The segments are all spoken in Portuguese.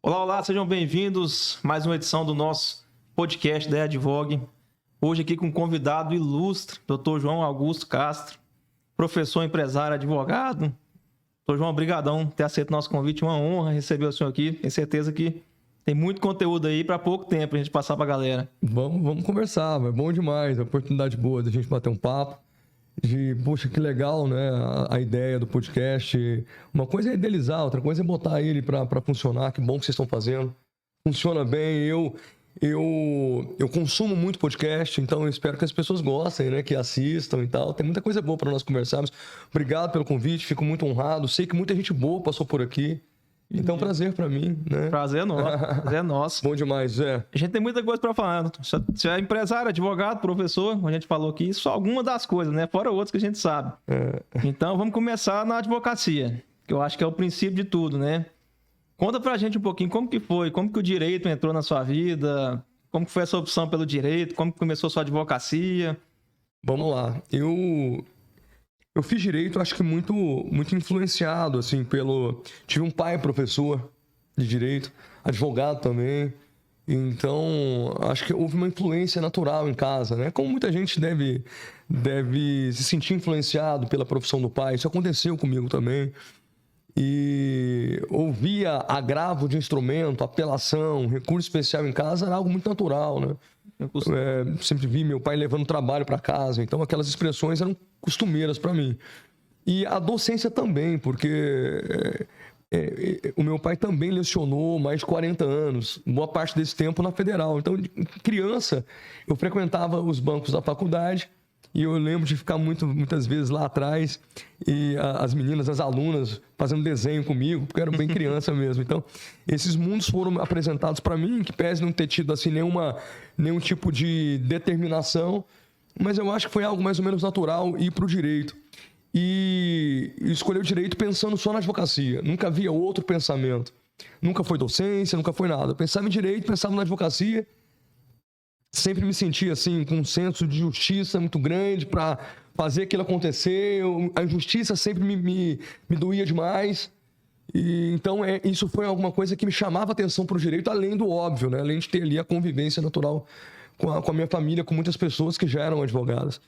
Olá, olá, sejam bem-vindos a mais uma edição do nosso podcast da Advogue. Hoje aqui com um convidado ilustre, Dr. João Augusto Castro, professor, empresário, advogado. Dr. João, obrigadão por ter aceito o nosso convite, uma honra receber o senhor aqui. Tenho certeza que tem muito conteúdo aí para pouco tempo a gente passar para a galera. Vamos conversar, é bom demais, a oportunidade boa da gente bater um papo. Poxa, que legal, né? A ideia do podcast. Uma coisa é idealizar, outra coisa é botar ele para funcionar. Que bom que vocês estão fazendo. Funciona bem. Eu consumo muito podcast, então eu espero que as pessoas gostem, né? Que assistam e tal. Tem muita coisa boa para nós conversarmos. Obrigado pelo convite, fico muito honrado. Sei que muita gente boa passou por aqui. Então, prazer para mim, né? Prazer é nosso, prazer é nosso. Bom demais, Zé. A gente tem muita coisa para falar. Você é empresário, advogado, professor, como a gente falou aqui, só alguma das coisas, né? Fora outras que a gente sabe. Então, vamos começar na advocacia, que eu acho que é o princípio de tudo, né? Conta pra gente um pouquinho como que foi, como que o direito entrou na sua vida, como que foi essa opção pelo direito, como que começou a sua advocacia. Vamos lá. Eu fiz direito, acho que muito influenciado, assim, Tive um pai professor de direito, advogado também. Então, acho que houve uma influência natural em casa, né? Como muita gente deve se sentir influenciado pela profissão do pai. Isso aconteceu comigo também. E ouvia agravo de instrumento, apelação, recurso especial em casa, era algo muito natural, né? Sempre vi meu pai levando trabalho para casa, então aquelas expressões eram costumeiras para mim. E a docência também, porque o meu pai também lecionou mais de 40 anos, boa parte desse tempo na Federal. Então, criança, eu frequentava os bancos da faculdade e eu lembro de ficar muitas vezes lá atrás e as meninas, as alunas, fazendo desenho comigo, porque eu era bem criança mesmo. Então, esses mundos foram apresentados para mim, que pese não ter tido assim, nenhum tipo de determinação, mas eu acho que foi algo mais ou menos natural ir para o direito. E escolher o direito pensando só na advocacia. Nunca havia outro pensamento. Nunca foi docência, nunca foi nada. Eu pensava em direito, pensava na advocacia. Sempre me sentia assim, com um senso de justiça muito grande para fazer aquilo acontecer. A injustiça sempre me doía demais. E, então, isso foi alguma coisa que me chamava atenção para o direito, além do óbvio, né? Além de ter ali a convivência natural com a minha família, com muitas pessoas que já eram advogadas.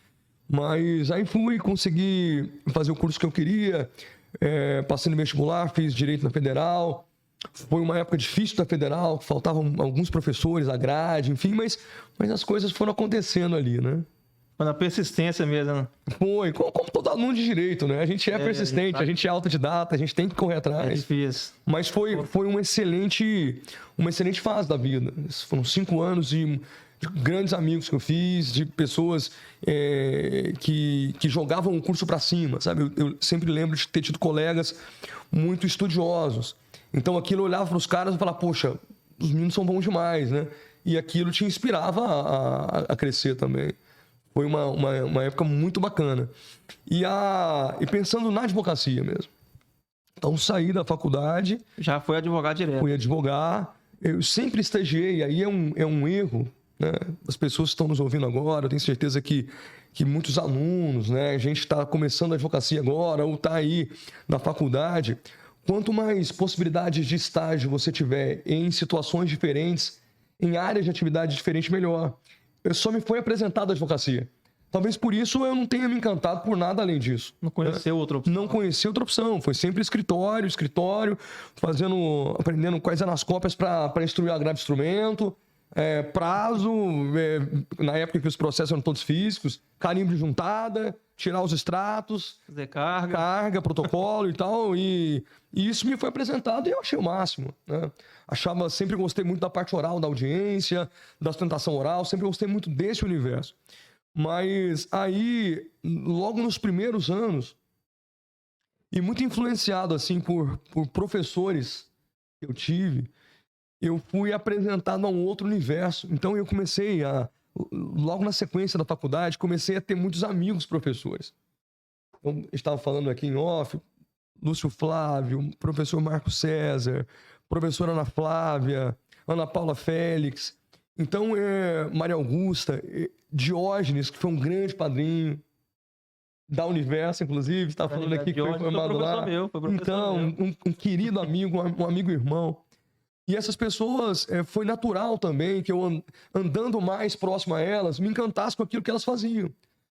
Mas aí consegui fazer o curso que eu queria, passei no vestibular, fiz Direito na Federal. Foi uma época difícil da Federal, faltavam alguns professores, a grade, enfim, mas as coisas foram acontecendo ali, né? Foi na persistência mesmo, né? Foi, como todo aluno de Direito, né? A gente é persistente, a gente é autodidata, a gente tem que correr atrás. É difícil. Mas foi uma excelente fase da vida. Foram 5 anos de grandes amigos que eu fiz, de pessoas que jogavam o curso para cima, sabe? Eu sempre lembro de ter tido colegas muito estudiosos. Então aquilo eu olhava para os caras e falava, poxa, os meninos são bons demais, né? E aquilo te inspirava a crescer também. Foi uma época muito bacana. E pensando na advocacia mesmo. Então saí da faculdade. Já foi advogado direto. Fui advogar. Eu sempre estagiei, aí é um erro, né? As pessoas que estão nos ouvindo agora, eu tenho certeza que muitos alunos, né? A gente está começando a advocacia agora ou está aí na faculdade. Quanto mais possibilidades de estágio você tiver em situações diferentes, em áreas de atividade diferentes, melhor. Eu só me foi apresentado a advocacia. Talvez por isso eu não tenha me encantado por nada além disso. Não conheceu outra opção. Não conheci outra opção. Foi sempre escritório, aprendendo quais eram as cópias para instruir a grave instrumento, prazo, na época que os processos eram todos físicos, carimbo de juntada, tirar os extratos, fazer carga, protocolo e tal. E isso me foi apresentado e eu achei o máximo, né? Sempre gostei muito da parte oral da audiência, da sustentação oral, sempre gostei muito desse universo. Mas aí, logo nos primeiros anos, e muito influenciado assim por professores que eu tive, eu fui apresentado a um outro universo. Então eu comecei logo na sequência da faculdade, comecei a ter muitos amigos professores. Então, eu estava falando aqui em off, Lúcio Flávio, professor Marco César, professora Ana Flávia, Ana Paula Félix. Então, Maria Augusta, Diógenes, que foi um grande padrinho da Universo, inclusive, está falando aqui que foi formado lá. Meu, então, um querido amigo, um amigo irmão. E essas pessoas, foi natural também que eu, andando mais próximo a elas, me encantasse com aquilo que elas faziam.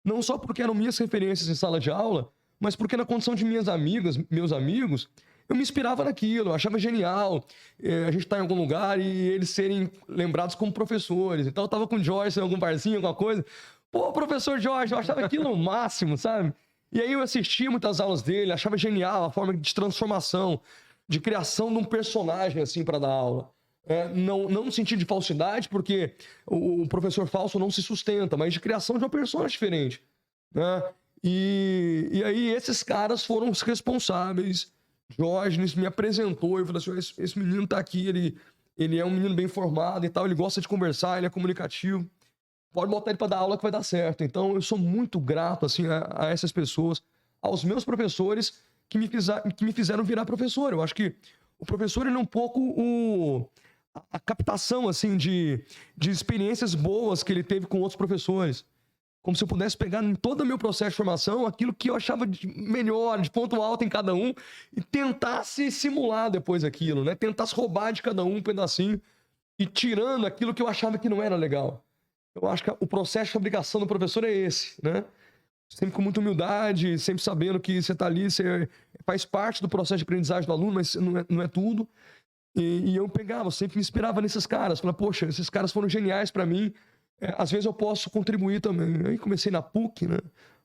Não só porque eram minhas referências em sala de aula, mas porque na condição de minhas amigas, meus amigos, eu me inspirava naquilo, eu achava genial a gente estar em algum lugar e eles serem lembrados como professores. Então eu tava com o Joyce em algum barzinho, alguma coisa. Pô, professor Jorge, eu achava aquilo o máximo, sabe? E aí eu assistia muitas aulas dele, achava genial a forma de transformação, de criação de um personagem, assim, para dar aula. Não no sentido de falsidade, porque o professor falso não se sustenta, mas de criação de uma persona diferente, né? E aí esses caras foram os responsáveis. Diógenes me apresentou, eu falei assim, esse menino tá aqui, ele é um menino bem formado e tal, ele gosta de conversar, ele é comunicativo. Pode botar ele para dar aula que vai dar certo. Então, eu sou muito grato assim, a essas pessoas, aos meus professores que me fizeram virar professor. Eu acho que o professor ele é um pouco a captação assim, de experiências boas que ele teve com outros professores. Como se eu pudesse pegar em todo o meu processo de formação aquilo que eu achava de melhor, de ponto alto em cada um, e tentasse simular depois aquilo, né? Tentasse roubar de cada um pedacinho e tirando aquilo que eu achava que não era legal. Eu acho que o processo de fabricação do professor é esse, né? Sempre com muita humildade, sempre sabendo que você está ali, você faz parte do processo de aprendizagem do aluno, mas não é tudo. E eu pegava, sempre me inspirava nesses caras. Falava, poxa, esses caras foram geniais para mim. Às vezes eu posso contribuir também. Aí comecei na PUC, né?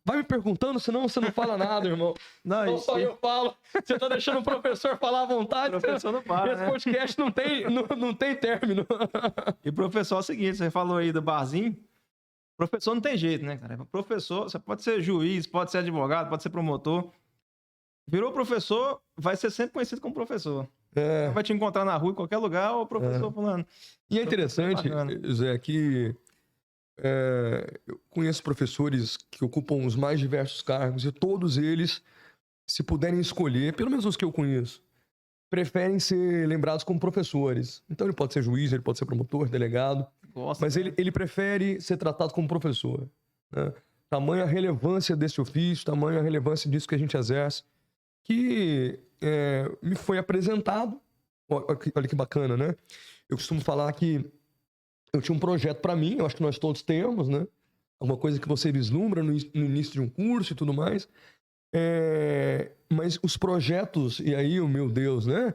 Vai me perguntando, senão você não fala nada, irmão. Não só eu falo. Você tá deixando o professor falar à vontade. O professor não para, Esse podcast não tem término. E professor é o seguinte, você falou aí do barzinho. Professor não tem jeito, né, cara? Professor, você pode ser juiz, pode ser advogado, pode ser promotor. Virou professor, vai ser sempre conhecido como professor. Vai te encontrar na rua, em qualquer lugar, o professor falando. E é interessante, Zé, que eu conheço professores que ocupam os mais diversos cargos e todos eles, se puderem escolher, pelo menos os que eu conheço, preferem ser lembrados como professores. Então ele pode ser juiz, ele pode ser promotor, delegado, mas ele prefere ser tratado como professor, né? Tamanha a relevância desse ofício, tamanha a relevância disso que a gente exerce, que me foi apresentado. Olha que bacana, né? Eu costumo falar que eu tinha um projeto para mim, eu acho que nós todos temos, né? Alguma coisa que você vislumbra no início de um curso e tudo mais. Mas os projetos, e aí, meu Deus, né?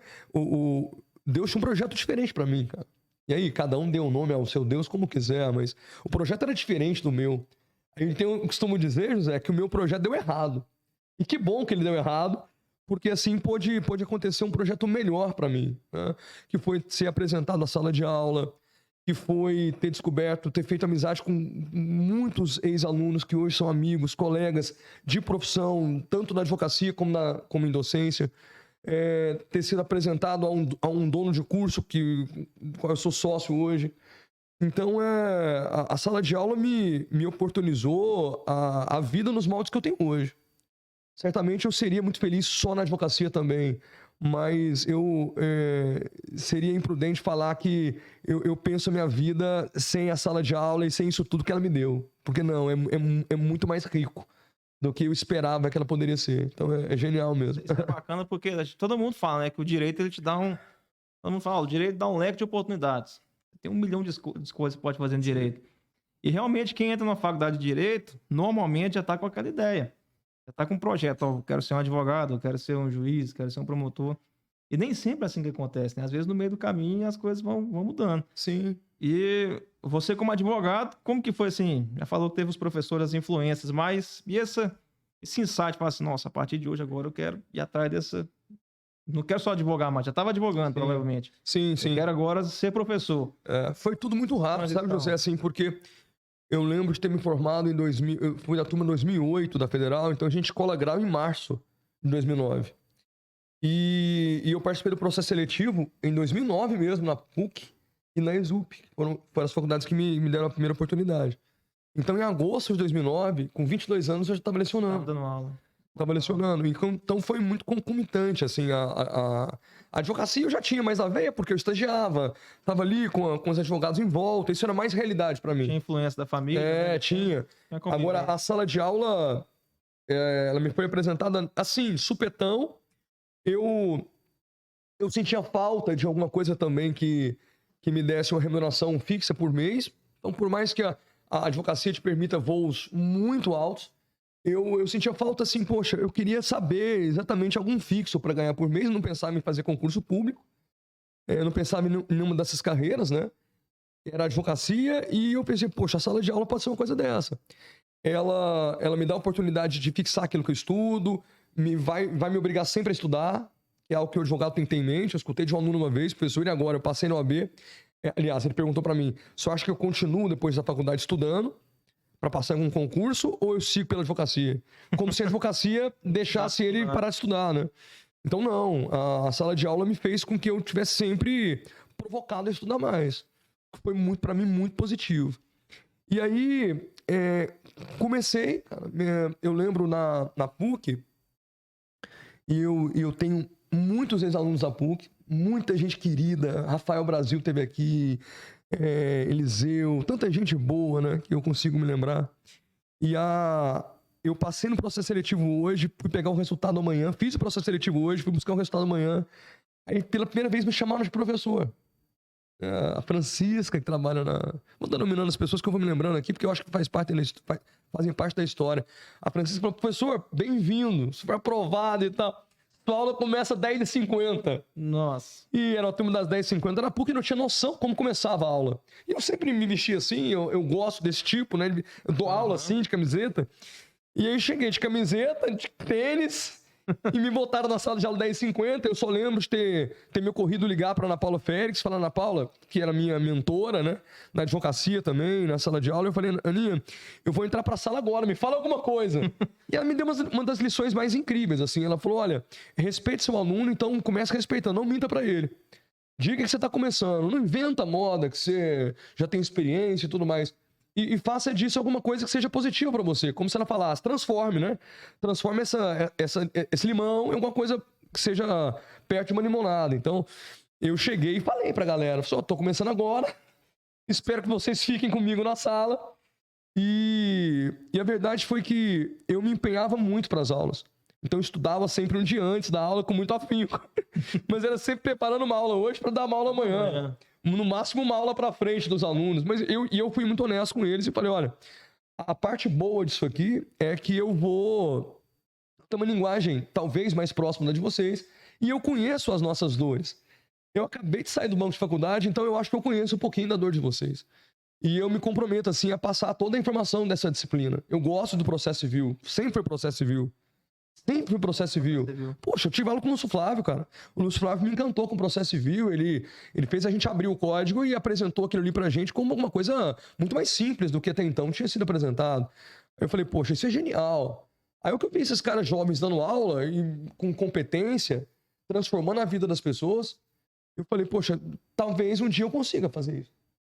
Deus tinha um projeto diferente para mim, cara. E aí, cada um deu o nome ao seu Deus como quiser, mas o projeto era diferente do meu. Então, eu costumo dizer, José, que o meu projeto deu errado. E que bom que ele deu errado, porque assim pôde acontecer um projeto melhor para mim, né? Que foi ser apresentado na sala de aula, que foi ter descoberto, ter feito amizade com muitos ex-alunos que hoje são amigos, colegas de profissão, tanto na advocacia como em docência. Ter sido apresentado a um dono de curso do qual eu sou sócio hoje. Então, a sala de aula me oportunizou a vida nos moldes que eu tenho hoje. Certamente eu seria muito feliz só na advocacia também, mas eu seria imprudente falar que eu penso a minha vida sem a sala de aula e sem isso tudo que ela me deu. Porque não, é muito mais rico do que eu esperava que ela poderia ser. Então é genial mesmo. Isso é bacana porque todo mundo fala, né, que o direito ele te dá todo mundo fala, o direito dá um leque de oportunidades. Tem 1 milhão de coisas que você pode fazer no direito. E realmente quem entra na faculdade de direito, normalmente já está com aquela ideia. Já está com um projeto, eu quero ser um advogado, eu quero ser um juiz, quero ser um promotor. E nem sempre é assim que acontece, né? Às esse no meio do caminho as coisas vão mudando. Sim. E você como advogado, como que foi assim? Já falou que teve os professores, as influências, mas e esse insight, fala assim, nossa, a partir de hoje agora eu quero ir atrás dessa... Não quero só advogar mais, já estava advogando, provavelmente. Sim. Eu quero agora ser professor. Foi tudo muito rápido, sabe, José? Assim, porque eu lembro de ter me formado em 2000, eu fui da turma 2008 da Federal, então a gente cola grau em março de 2009. E eu participei do processo seletivo em 2009 mesmo, na PUC e na ESUP. Foram as faculdades que me deram a primeira oportunidade. Então, em agosto de 2009, com 22 anos, eu já estava lecionando. Estava dando aula. Estava lecionando. Então, foi muito concomitante, assim. A advocacia eu já tinha mais a veia, porque eu estagiava. Estava ali com os advogados em volta. Isso era mais realidade para mim. Tinha influência da família? Né? Tinha. Agora, a sala de aula, ela me foi apresentada assim, supetão. Eu eu sentia falta de alguma coisa também que me desse uma remuneração fixa por mês. Então, por mais que a advocacia te permita voos muito altos, eu sentia falta assim, poxa, eu queria saber exatamente algum fixo para ganhar por mês, não pensava em fazer concurso público, não pensava em nenhuma dessas carreiras, né? Era advocacia e eu pensei, poxa, a sala de aula pode ser uma coisa dessa. Ela me dá a oportunidade de fixar aquilo que eu estudo, vai me obrigar sempre a estudar, que é algo que o advogado tem que ter em mente. Eu escutei de um aluno uma vez, professor, e agora eu passei no OAB. Aliás, ele perguntou para mim, só acha que eu continuo depois da faculdade estudando para passar em um concurso ou eu sigo pela advocacia? Como se a advocacia deixasse ele parar de estudar, né? Então, não. A sala de aula me fez com que eu tivesse sempre provocado a estudar mais. Foi para mim muito positivo. E aí, comecei, cara, eu lembro na PUC, e eu tenho muitos ex-alunos da PUC, muita gente querida. Rafael Brasil teve aqui, Eliseu, tanta gente boa, né, que eu consigo me lembrar. E eu passei no processo seletivo hoje, fui pegar o resultado amanhã, fiz o processo seletivo hoje, fui buscar o resultado amanhã. Aí, pela primeira vez, me chamaram de professor. A Francisca, que trabalha Vou denominando as pessoas que eu vou me lembrando aqui, porque eu acho que fazem parte da história. A Francisca falou, professor, bem-vindo, você foi aprovado e tal. Sua aula começa às 10h50. Nossa. E era o turno das 10h50, na PUC eu não tinha noção como começava a aula. E eu sempre me vestia assim, eu gosto desse tipo, né? Eu dou aula assim, de camiseta. E aí cheguei de camiseta, de tênis... E me botaram na sala de aula 10h50. Eu só lembro de ter me ocorrido ligar para Ana Paula Félix, falar Ana Paula, que era minha mentora, né? Na advocacia também, na sala de aula. Eu falei, Aninha, eu vou entrar para a sala agora, me fala alguma coisa. E ela me deu uma das lições mais incríveis, assim. Ela falou, olha, respeite seu aluno, então comece respeitando, não minta para ele. Diga que você está começando, não inventa moda, que você já tem experiência e tudo mais. E faça disso alguma coisa que seja positiva para você. Como se ela falasse, transforme, né? Transforme esse limão em alguma coisa que seja perto de uma limonada. Então, eu cheguei e falei pra galera, só tô começando agora, espero que vocês fiquem comigo na sala. E a verdade foi que eu me empenhava muito para as aulas. Então, eu estudava sempre um dia antes da aula com muito afinco. Mas era sempre preparando uma aula hoje para dar uma aula amanhã. No máximo uma aula para frente dos alunos, mas eu fui muito honesto com eles e falei, olha, a parte boa disso aqui é que eu vou ter uma linguagem talvez mais próxima da de vocês e eu conheço as nossas dores. Eu acabei de sair do banco de faculdade, então eu acho que eu conheço um pouquinho da dor de vocês. E eu me comprometo, assim, a passar toda a informação dessa disciplina. Eu gosto do processo civil, sempre foi processo civil. Sempre fui processo civil. Poxa, eu tive aula com o Lúcio Flávio, cara. O Lúcio Flávio me encantou com o processo civil. Ele fez a gente abrir o código e apresentou aquilo ali pra gente como alguma coisa muito mais simples do que até então tinha sido apresentado. Aí eu falei, poxa, isso é genial. Aí o que eu vi esses caras jovens dando aula e com competência, transformando a vida das pessoas, eu falei, poxa, talvez um dia eu consiga fazer isso.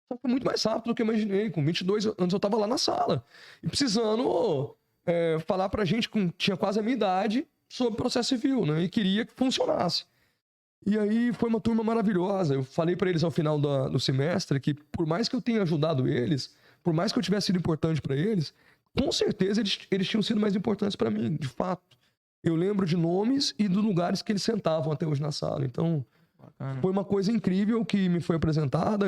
Só que foi muito mais rápido do que eu imaginei. Com 22 anos eu tava lá na sala. E precisando... falar pra gente que tinha quase a minha idade sobre processo civil, né? E queria que funcionasse. E aí foi uma turma maravilhosa. Eu falei pra eles ao final do semestre que por mais que eu tenha ajudado eles, por mais que eu tivesse sido importante pra eles, com certeza eles tinham sido mais importantes pra mim, de fato. Eu lembro de nomes e dos lugares que eles sentavam até hoje na sala. Então, foi uma coisa incrível que me foi apresentada.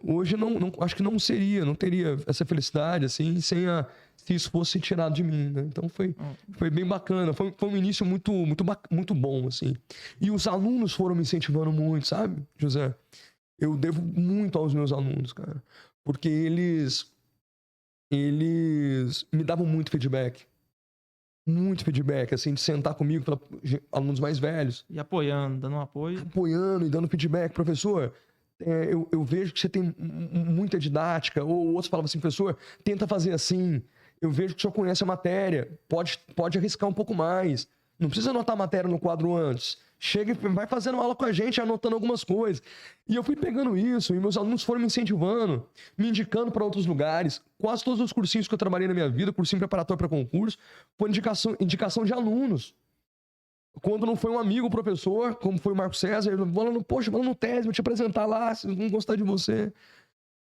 Hoje acho que não teria essa felicidade assim se isso fosse tirado de mim, né? Então foi bem bacana, foi um início muito, muito, muito bom, assim. E os alunos foram me incentivando muito, sabe, José? Eu devo muito aos meus alunos, cara, porque eles me davam muito feedback, assim, de sentar comigo, alunos mais velhos. E apoiando, dando um apoio. Apoiando e dando feedback, professor... Eu vejo que você tem muita didática, ou outros falavam assim, professor, tenta fazer assim, eu vejo que o senhor conhece a matéria, pode arriscar um pouco mais, não precisa anotar a matéria no quadro antes, chega e vai fazendo aula com a gente, anotando algumas coisas. E eu fui pegando isso, e meus alunos foram me incentivando, me indicando para outros lugares. Quase todos os cursinhos que eu trabalhei na minha vida, cursinho preparatório para concurso, foi indicação de alunos. Quando não foi um amigo professor, como foi o Marco César, poxa, vai lá no TES, vou te apresentar lá, se não gostar de você.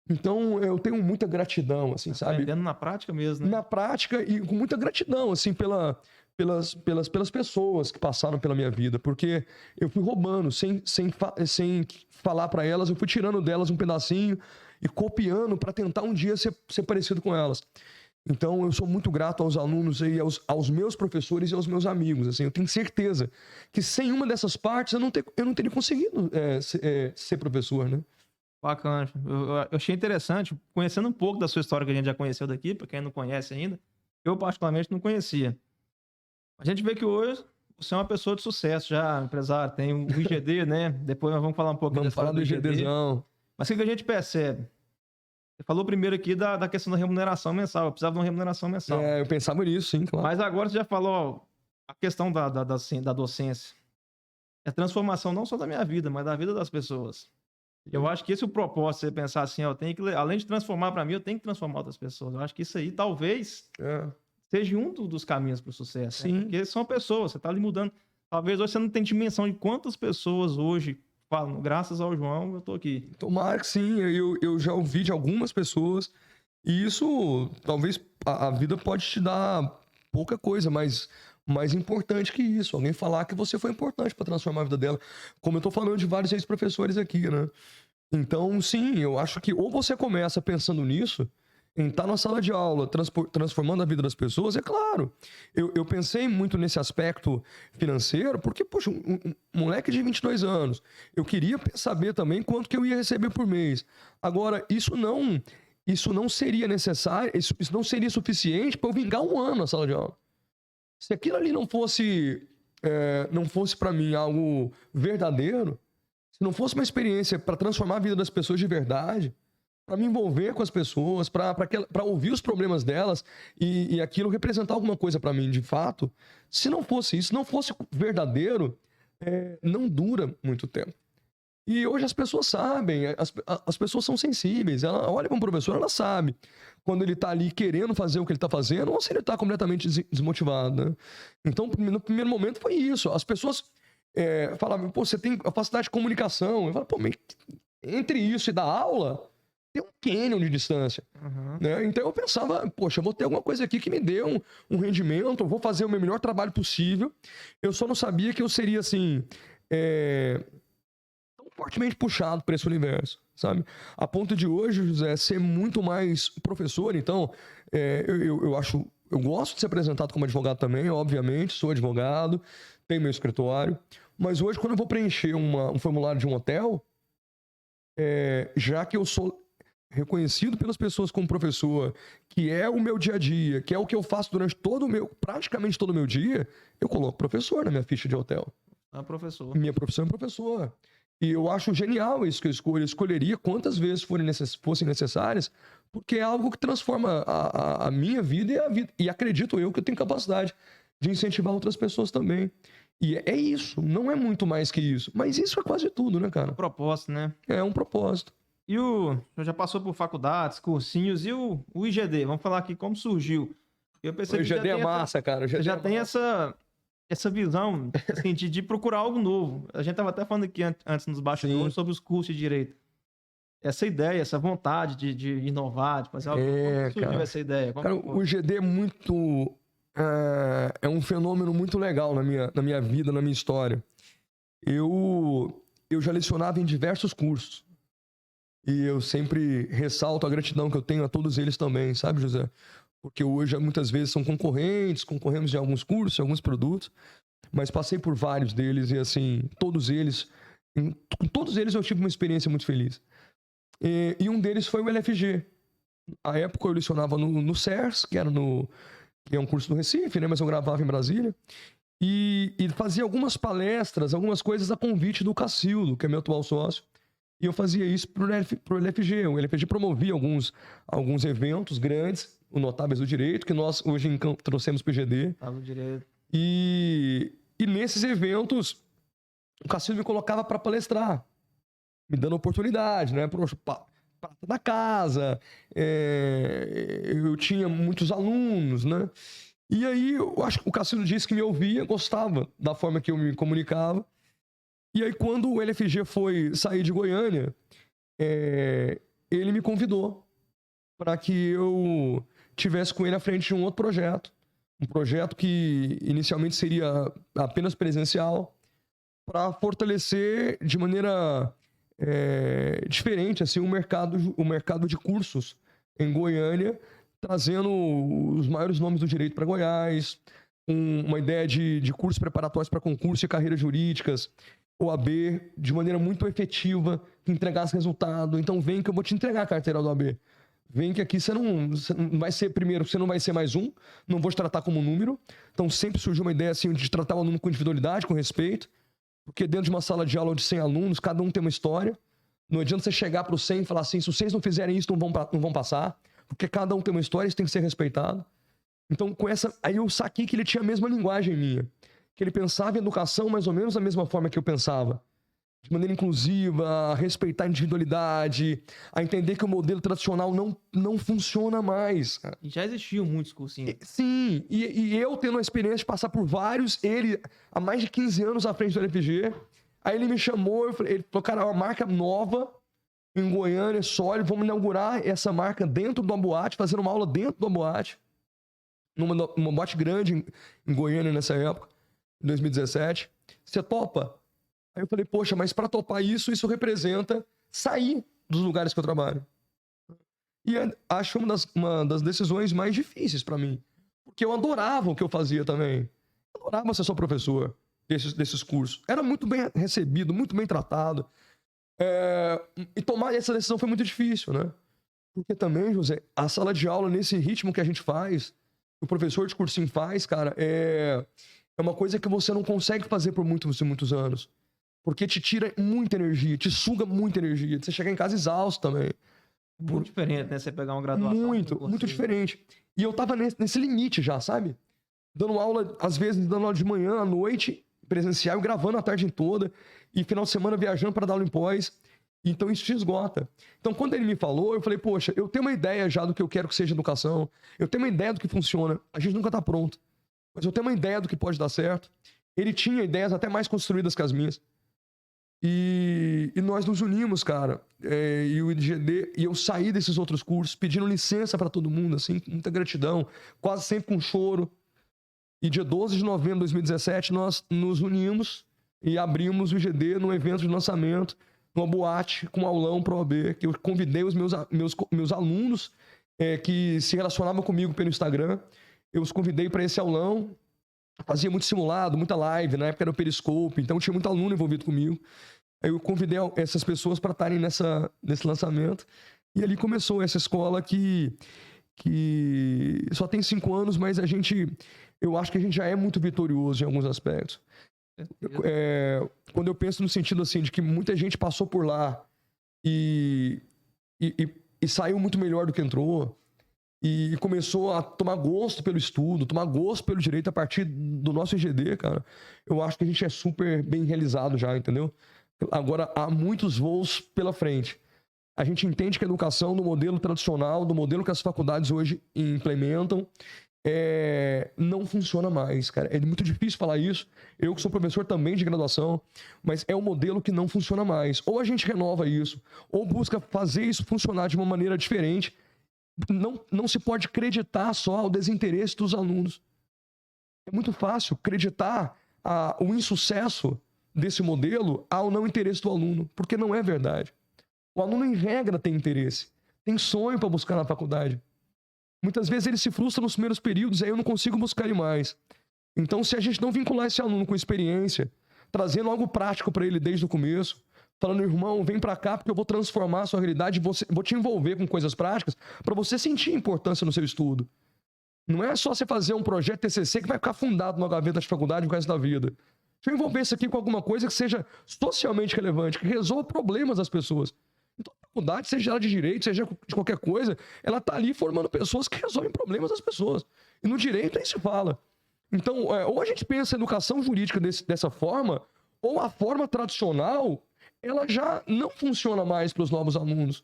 Então, eu tenho muita gratidão, assim, sabe? Aprendendo na prática mesmo, né? Na prática e com muita gratidão, assim, pela pelas pessoas que passaram pela minha vida, porque eu fui roubando, sem falar para elas, eu fui tirando delas um pedacinho e copiando para tentar um dia ser parecido com elas. Então, eu sou muito grato aos alunos e aos meus professores e aos meus amigos. Assim, eu tenho certeza que sem uma dessas partes eu não teria conseguido ser professor, né? Bacana. Eu achei interessante, conhecendo um pouco da sua história que a gente já conheceu daqui, para quem não conhece ainda, eu particularmente não conhecia. A gente vê que hoje você é uma pessoa de sucesso já, empresário, tem o IGD, né? Depois nós vamos falar um pouco Vamos falar do IGDzão. Mas o que a gente percebe? Você falou primeiro aqui da questão da remuneração mensal. Eu precisava de uma remuneração mensal. Eu pensava nisso, sim, claro. Mas agora você já falou, ó, a questão da docência. É transformação não só da minha vida, mas da vida das pessoas. Eu acho que esse é o propósito, você pensar assim, ó, além de transformar para mim, eu tenho que transformar outras pessoas. Eu acho que isso aí talvez seja um dos caminhos para o sucesso. Sim. Né? Porque são pessoas, você está ali mudando. Talvez hoje você não tenha dimensão de quantas pessoas hoje falam, graças ao João, eu tô aqui. Tomara que sim, eu já ouvi de algumas pessoas, e isso, talvez, a vida pode te dar pouca coisa, mas mais importante que isso, alguém falar que você foi importante para transformar a vida dela, como eu tô falando de vários ex-professores aqui, né? Então, sim, eu acho que ou você começa pensando nisso, em estar na sala de aula, transformando a vida das pessoas, é claro. Eu pensei muito nesse aspecto financeiro, porque, poxa, um moleque de 22 anos, eu queria saber também quanto que eu ia receber por mês. Agora, isso não seria necessário, isso não seria suficiente para eu vingar um ano na sala de aula. Se aquilo ali não fosse para mim algo verdadeiro, se não fosse uma experiência para transformar a vida das pessoas de verdade, para me envolver com as pessoas, para ouvir os problemas delas e aquilo representar alguma coisa para mim de fato, se não fosse isso, não fosse verdadeiro, não dura muito tempo. E hoje as pessoas sabem, as pessoas são sensíveis, ela olha para um professor, ela sabe quando ele está ali querendo fazer o que ele está fazendo ou se ele está completamente desmotivado, né? Então, no primeiro momento foi isso, as pessoas falavam, pô, você tem capacidade de comunicação, eu falo, pô, mas entre isso e dar aula, tem um cânion de distância. Uhum. Né? Então eu pensava, poxa, eu vou ter alguma coisa aqui que me dê um rendimento, eu vou fazer o meu melhor trabalho possível. Eu só não sabia que eu seria, assim, tão fortemente puxado para esse universo, sabe? A ponto de hoje, José, ser muito mais professor. Então, eu gosto de ser apresentado como advogado também, obviamente, sou advogado, tenho meu escritório. Mas hoje, quando eu vou preencher um formulário de um hotel, já que eu sou reconhecido pelas pessoas como professor, que é o meu dia a dia, que é o que eu faço durante praticamente todo o meu dia, eu coloco professor na minha ficha de hotel. Professor. Minha profissão é professor. E eu acho genial isso que eu escolho. Eu escolheria quantas vezes fossem necessárias, porque é algo que transforma a minha vida e a vida. E acredito eu que eu tenho capacidade de incentivar outras pessoas também. E é isso, não é muito mais que isso. Mas isso é quase tudo, né, cara? Um propósito, né? É um propósito. E já passou por faculdades, cursinhos, e o IGD? Vamos falar aqui como surgiu. Eu percebi o IGD é massa, cara. Já tem essa visão assim, de procurar algo novo. A gente estava até falando aqui antes nos bastidores sobre os cursos de direito. Essa ideia, essa vontade de inovar, de fazer algo. Como surgiu cara, essa ideia? Cara, o IGD é muito... É um fenômeno muito legal na minha vida, na minha história. Eu já lecionava em diversos cursos. E eu sempre ressalto a gratidão que eu tenho a todos eles também, sabe, José? Porque hoje, muitas vezes, são concorremos em alguns cursos, em alguns produtos, mas passei por vários deles e, assim, com todos eles eu tive uma experiência muito feliz. E um deles foi o LFG. À época, eu lecionava no CERS, que é um curso do Recife, né? Mas eu gravava em Brasília. E fazia algumas palestras, algumas coisas a convite do Cacildo, que é meu atual sócio. E eu fazia isso pro LFG. O LFG promovia alguns eventos grandes, o Notáveis do Direito, que nós hoje trouxemos pro IGD. E nesses eventos, o Cacildo me colocava para palestrar, me dando oportunidade, né? Prata da casa, eu tinha muitos alunos, né? E aí, eu acho que o Cacildo disse que me ouvia, gostava da forma que eu me comunicava. E aí, quando o LFG foi sair de Goiânia, ele me convidou para que eu tivesse com ele à frente de um outro projeto, Um projeto que inicialmente seria apenas presencial, para fortalecer de maneira diferente assim, o mercado de cursos em Goiânia, trazendo os maiores nomes do direito para Goiás, uma ideia de cursos preparatórios para concurso e carreiras jurídicas, OAB, de maneira muito efetiva, que entregasse resultado. Então vem que eu vou te entregar a carteira do OAB. Vem que aqui você não vai ser primeiro, você não vai ser mais um, não vou te tratar como número. Então sempre surgiu uma ideia assim de tratar o aluno com individualidade, com respeito, porque dentro de uma sala de aula de 100 alunos, cada um tem uma história. Não adianta você chegar para os 100 e falar assim, se vocês não fizerem isso, não vão passar, porque cada um tem uma história, isso tem que ser respeitado. Então, aí eu saquei que ele tinha a mesma linguagem minha, que ele pensava em educação mais ou menos da mesma forma que eu pensava, de maneira inclusiva, a respeitar a individualidade, a entender que o modelo tradicional não funciona mais. E já existiam muitos cursinhos. Sim, e eu tendo a experiência de passar por vários, ele há mais de 15 anos à frente do LFG, aí ele me chamou, ele falou, cara, é uma marca nova em Goiânia, sólida, vamos inaugurar essa marca dentro do boate, fazendo uma aula dentro do boate, numa boate grande em Goiânia nessa época, em 2017. Você topa? Aí eu falei, poxa, mas para topar isso representa sair dos lugares que eu trabalho. E acho uma das decisões mais difíceis para mim, porque eu adorava o que eu fazia também. Eu adorava ser só professor desses cursos. Era muito bem recebido, muito bem tratado. E tomar essa decisão foi muito difícil, né? Porque também, José, a sala de aula, nesse ritmo que a gente faz, o professor de cursinho faz, cara, é uma coisa que você não consegue fazer por muitos e muitos anos. Porque te tira muita energia, te suga muita energia. Você chega em casa exausto também. Muito diferente, né? Você pegar uma graduação. Muito diferente. E eu tava nesse limite já, sabe? Dando aula, às vezes, dando aula de manhã, à noite, presencial, gravando a tarde toda, e final de semana viajando para dar aula em pós. Então isso te esgota. Então quando ele me falou, eu falei, poxa, eu tenho uma ideia já do que eu quero que seja educação, eu tenho uma ideia do que funciona, a gente nunca tá pronto, mas eu tenho uma ideia do que pode dar certo. Ele tinha ideias até mais construídas que as minhas. E nós nos unimos, cara, e o IGD, e eu saí desses outros cursos pedindo licença para todo mundo, assim, com muita gratidão, quase sempre com choro. E dia 12 de novembro de 2017, nós nos unimos e abrimos o IGD num evento de lançamento, numa boate com um aulão pro OAB, que eu convidei os meus alunos que se relacionavam comigo pelo Instagram, eu os convidei para esse aulão, fazia muito simulado, muita live, na época era o Periscope, então tinha muito aluno envolvido comigo. Aí eu convidei essas pessoas para estarem nesse lançamento, e ali começou essa escola que só tem 5 anos, mas eu acho que a gente já é muito vitorioso em alguns aspectos. Quando eu penso no sentido assim, de que muita gente passou por lá e saiu muito melhor do que entrou, e começou a tomar gosto pelo estudo, tomar gosto pelo direito a partir do nosso IGD, cara, eu acho que a gente é super bem realizado já, entendeu? Agora, há muitos voos pela frente. A gente entende que a educação no modelo tradicional, do modelo que as faculdades hoje implementam, não funciona mais, cara. É muito difícil falar isso. Eu que sou professor também de graduação, mas é um modelo que não funciona mais. Ou a gente renova isso, ou busca fazer isso funcionar de uma maneira diferente. Não se pode acreditar só ao desinteresse dos alunos. É muito fácil acreditar o insucesso desse modelo ao não interesse do aluno, porque não é verdade. O aluno, em regra, tem interesse, tem sonho para buscar na faculdade. Muitas vezes ele se frustra nos primeiros períodos, aí eu não consigo buscar ele mais. Então, se a gente não vincular esse aluno com experiência, trazendo algo prático para ele desde o começo, falando, irmão, vem para cá porque eu vou transformar a sua realidade, vou te envolver com coisas práticas para você sentir importância no seu estudo. Não é só você fazer um projeto TCC que vai ficar fundado na gaveta de faculdade o resto da vida. Deixa eu envolver isso aqui com alguma coisa que seja socialmente relevante, que resolva problemas das pessoas. Então, a faculdade, seja ela de direito, seja de qualquer coisa, ela está ali formando pessoas que resolvem problemas das pessoas. E no direito nem se fala. Então, ou a gente pensa a educação jurídica dessa forma, ou a forma tradicional, ela já não funciona mais para os novos alunos.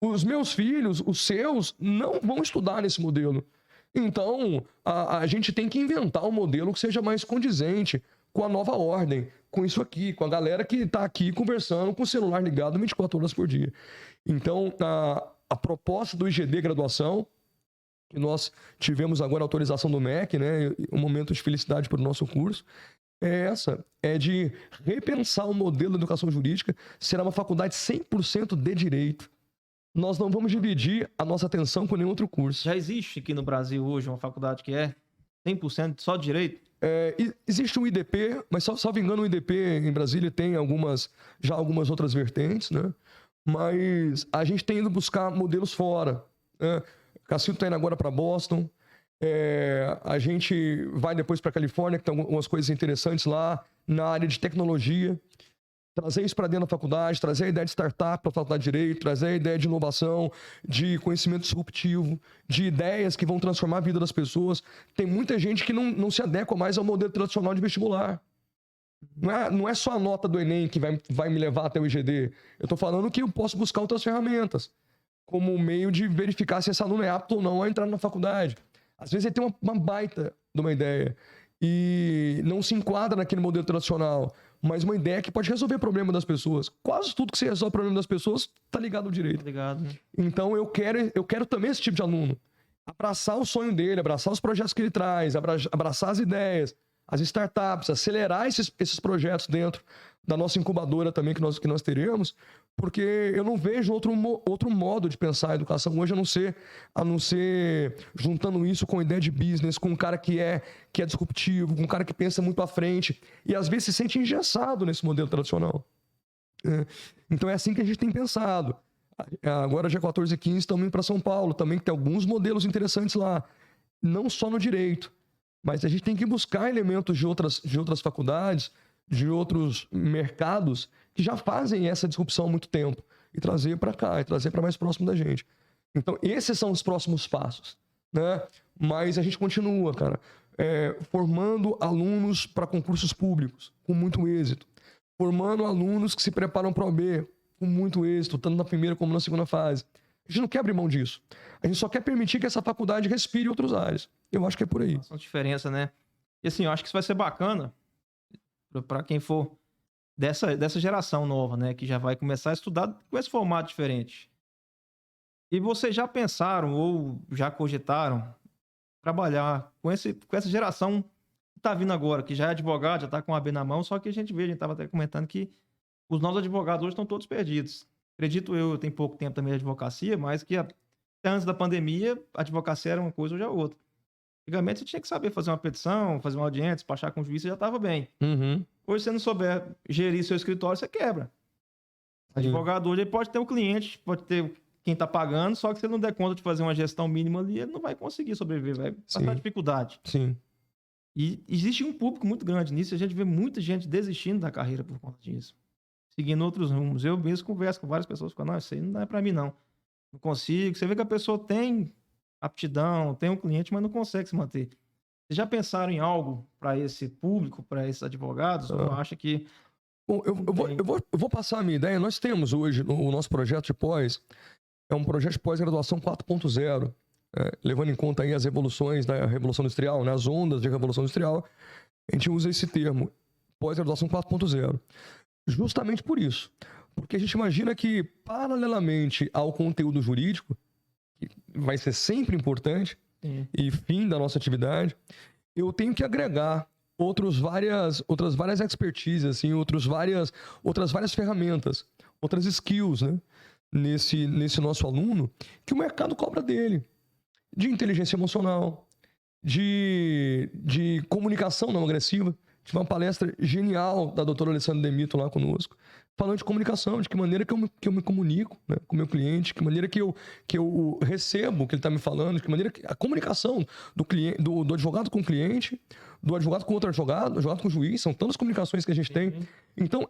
Os meus filhos, os seus, não vão estudar nesse modelo. Então, a gente tem que inventar um modelo que seja mais condizente com a nova ordem, com isso aqui, com a galera que está aqui conversando com o celular ligado 24 horas por dia. Então, a proposta do IGD Graduação que nós tivemos agora a autorização do MEC, né? Um momento de felicidade para o nosso curso, é de repensar o modelo da educação jurídica. Será uma faculdade 100% de direito. Nós não vamos dividir a nossa atenção com nenhum outro curso. Já existe aqui no Brasil hoje uma faculdade que é 100% só de direito? Existe o IDP, mas salvo engano o IDP em Brasília tem já algumas outras vertentes, né? Mas a gente tem ido buscar modelos fora, né? Cacildo está indo agora para Boston, a gente vai depois para Califórnia, que tem algumas coisas interessantes lá na área de tecnologia. Trazer isso para dentro da faculdade, trazer a ideia de startup para a faculdade de Direito, trazer a ideia de inovação, de conhecimento disruptivo, de ideias que vão transformar a vida das pessoas. Tem muita gente que não se adequa mais ao modelo tradicional de vestibular. Não é só a nota do Enem que vai me levar até o IGD. Eu estou falando que eu posso buscar outras ferramentas, como meio de verificar se esse aluno é apto ou não a entrar na faculdade. Às vezes ele tem uma baita de uma ideia e não se enquadra naquele modelo tradicional, mas uma ideia que pode resolver o problema das pessoas. Quase tudo que você resolve o problema das pessoas está ligado ao direito. Tá ligado, né? Então eu quero também esse tipo de aluno. Abraçar o sonho dele, abraçar os projetos que ele traz, abraçar as ideias, as startups, acelerar esses projetos dentro da nossa incubadora também que nós teremos, porque eu não vejo outro modo de pensar a educação hoje, a não ser juntando isso com ideia de business, com um cara que é disruptivo, com um cara que pensa muito à frente e às vezes se sente engessado nesse modelo tradicional. Então é assim que a gente tem pensado. Agora, dia 14 e 15, estamos indo para São Paulo também, que tem alguns modelos interessantes lá, não só no direito, mas a gente tem que buscar elementos de outras faculdades, de outros mercados que já fazem essa disrupção há muito tempo e trazer para cá, e trazer para mais próximo da gente. Então, esses são os próximos passos, né? Mas a gente continua, cara, formando alunos para concursos públicos com muito êxito, formando alunos que se preparam para o OAB com muito êxito, tanto na primeira como na segunda fase. A gente não quer abrir mão disso. A gente só quer permitir que essa faculdade respire outras áreas. Eu acho que é por aí. Nossa, uma diferença, né? E assim, eu acho que isso vai ser bacana para quem for dessa geração nova, né? Que já vai começar a estudar com esse formato diferente. E vocês já pensaram ou já cogitaram trabalhar com essa geração que tá vindo agora, que já é advogado, já tá com a AB na mão, só que a gente tava até comentando que os novos advogados hoje estão todos perdidos. Acredito eu tenho pouco tempo também de advocacia, mas que até antes da pandemia, a advocacia era uma coisa, hoje é outra. Antigamente você tinha que saber fazer uma petição, fazer uma audiência, despachar com o juiz, você já estava bem. Uhum. Hoje, se você não souber gerir seu escritório, você quebra. O advogado hoje ele pode ter o cliente, pode ter quem está pagando, só que se ele não der conta de fazer uma gestão mínima ali, ele não vai conseguir sobreviver, vai passar dificuldade. Sim. E existe um público muito grande nisso, a gente vê muita gente desistindo da carreira por conta disso. Seguindo outros rumos. Eu mesmo converso com várias pessoas, falando, não, isso aí não é para mim não. Não consigo. Você vê que a pessoa tem aptidão, tem um cliente, mas não consegue se manter. Vocês já pensaram em algo para esse público, para esses advogados? Ou acha que... Bom, eu vou passar a minha ideia. Nós temos hoje o nosso projeto de pós, é um projeto de pós-graduação 4.0, levando em conta aí as evoluções da Revolução Industrial, né, as ondas de Revolução Industrial. A gente usa esse termo, pós-graduação 4.0. Justamente por isso. Porque a gente imagina que, paralelamente ao conteúdo jurídico, que vai ser sempre importante, e fim da nossa atividade, eu tenho que agregar outras várias expertises, assim, outras várias ferramentas, outras skills, né? Nesse nosso aluno, que o mercado cobra dele. De inteligência emocional, de comunicação não agressiva. Tive uma palestra genial da doutora Alessandra Demito lá conosco, falando de comunicação, de que maneira que eu me comunico, né, com o meu cliente, que maneira que eu recebo o que ele está me falando, de que maneira que a comunicação do advogado com o cliente, do advogado com outro advogado, do advogado com o juiz, são tantas comunicações que a gente tem. Então,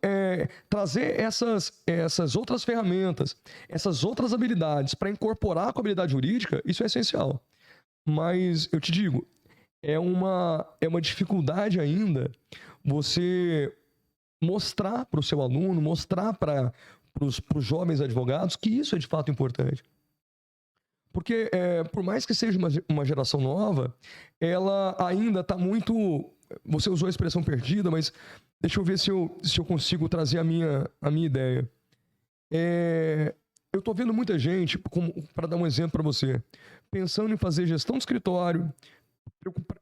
trazer essas outras ferramentas, essas outras habilidades para incorporar com a habilidade jurídica, isso é essencial. Mas, eu te digo, é uma dificuldade ainda você mostrar para o seu aluno, mostrar para os jovens advogados que isso é de fato importante. Porque, por mais que seja uma geração nova, ela ainda está muito... Você usou a expressão perdida, mas deixa eu ver se eu consigo trazer a minha ideia. Eu estou vendo muita gente, para dar um exemplo para você, pensando em fazer gestão de escritório,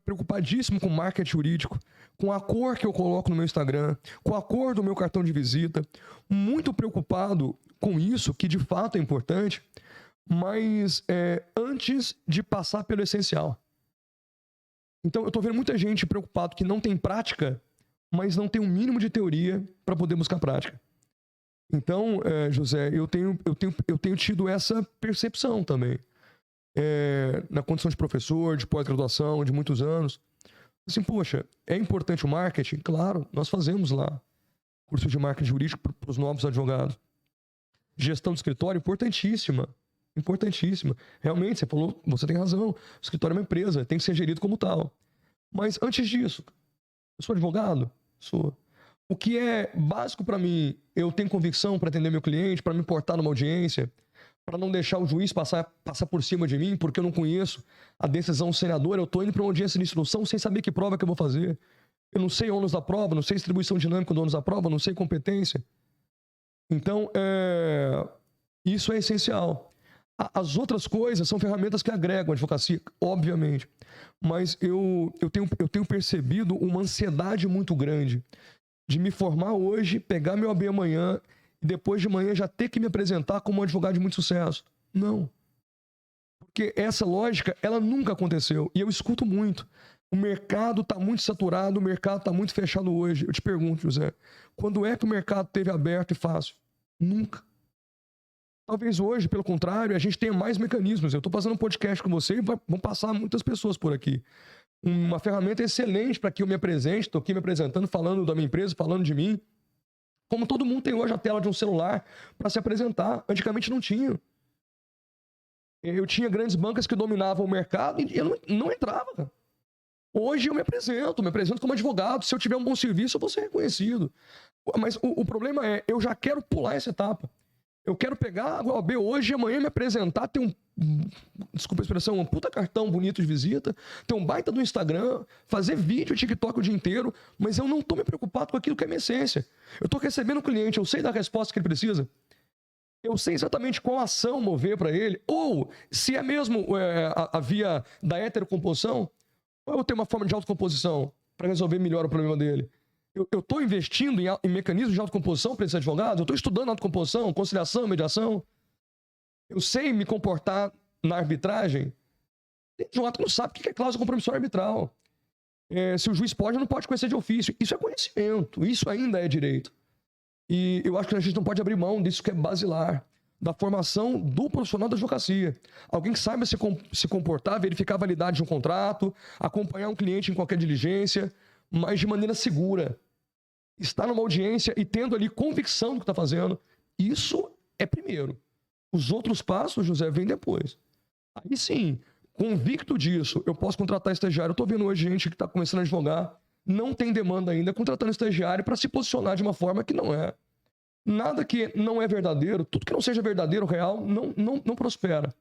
preocupadíssimo com marketing jurídico, com a cor que eu coloco no meu Instagram, com a cor do meu cartão de visita, muito preocupado com isso, que de fato é importante, mas antes de passar pelo essencial. Então, eu estou vendo muita gente preocupado que não tem prática, mas não tem um mínimo de teoria para poder buscar prática. Então, José, eu tenho tido essa percepção também. Na condição de professor, de pós-graduação, de muitos anos. Assim, poxa, é importante o marketing? Claro, nós fazemos lá curso de marketing jurídico para os novos advogados. Gestão de escritório, importantíssima. Importantíssima. Realmente, você falou, você tem razão. O escritório é uma empresa, tem que ser gerido como tal. Mas antes disso, eu sou advogado? Sou. O que é básico para mim, eu tenho convicção para atender meu cliente, para me portar numa audiência, para não deixar o juiz passar por cima de mim, porque eu não conheço a decisão senadora, eu estou indo para uma audiência de instrução sem saber que prova que eu vou fazer. Eu não sei ônus da prova, não sei distribuição dinâmica do ônus da prova, não sei competência. Então, isso é essencial. As outras coisas são ferramentas que agregam a advocacia, obviamente. Mas eu tenho percebido uma ansiedade muito grande de me formar hoje, pegar meu AB amanhã e depois de manhã já ter que me apresentar como um advogado de muito sucesso. Não. Porque essa lógica, ela nunca aconteceu. E eu escuto muito. O mercado está muito saturado, o mercado está muito fechado hoje. Eu te pergunto, José, quando é que o mercado esteve aberto e fácil? Nunca. Talvez hoje, pelo contrário, a gente tenha mais mecanismos. Eu estou fazendo um podcast com você e vão passar muitas pessoas por aqui. Uma ferramenta excelente para que eu me apresente, estou aqui me apresentando, falando da minha empresa, falando de mim. Como todo mundo tem hoje a tela de um celular para se apresentar. Antigamente não tinha. Eu tinha grandes bancas que dominavam o mercado e eu não entrava. Hoje eu me apresento como advogado. Se eu tiver um bom serviço, eu vou ser reconhecido. Mas o problema é, eu já quero pular essa etapa. Eu quero pegar a OAB hoje e amanhã me apresentar, ter desculpa a expressão, um puta cartão bonito de visita, ter um baita do Instagram, fazer vídeo, TikTok o dia inteiro, mas eu não tô me preocupado com aquilo que é minha essência. Eu tô recebendo o cliente, eu sei da resposta que ele precisa, eu sei exatamente qual ação mover para ele, ou se é mesmo a via da heterocomposição, ou eu tenho uma forma de autocomposição para resolver melhor o problema dele. Eu estou investindo em mecanismos de autocomposição para esse advogado? Eu estou estudando autocomposição, conciliação, mediação? Eu sei me comportar na arbitragem? Tem advogado que não sabe o que é cláusula compromissória arbitral. Se o juiz pode ou não pode conhecer de ofício. Isso é conhecimento, isso ainda é direito. E eu acho que a gente não pode abrir mão disso que é basilar, da formação do profissional da advocacia. Alguém que saiba se comportar, verificar a validade de um contrato, acompanhar um cliente em qualquer diligência, mas de maneira segura. Estar numa audiência e tendo ali convicção do que está fazendo, isso é primeiro. Os outros passos, José, vêm depois. Aí sim, convicto disso, eu posso contratar estagiário. Eu estou vendo hoje gente que está começando a advogar, não tem demanda ainda, contratando estagiário para se posicionar de uma forma que não é. Nada que não é verdadeiro, tudo que não seja verdadeiro, real, não prospera.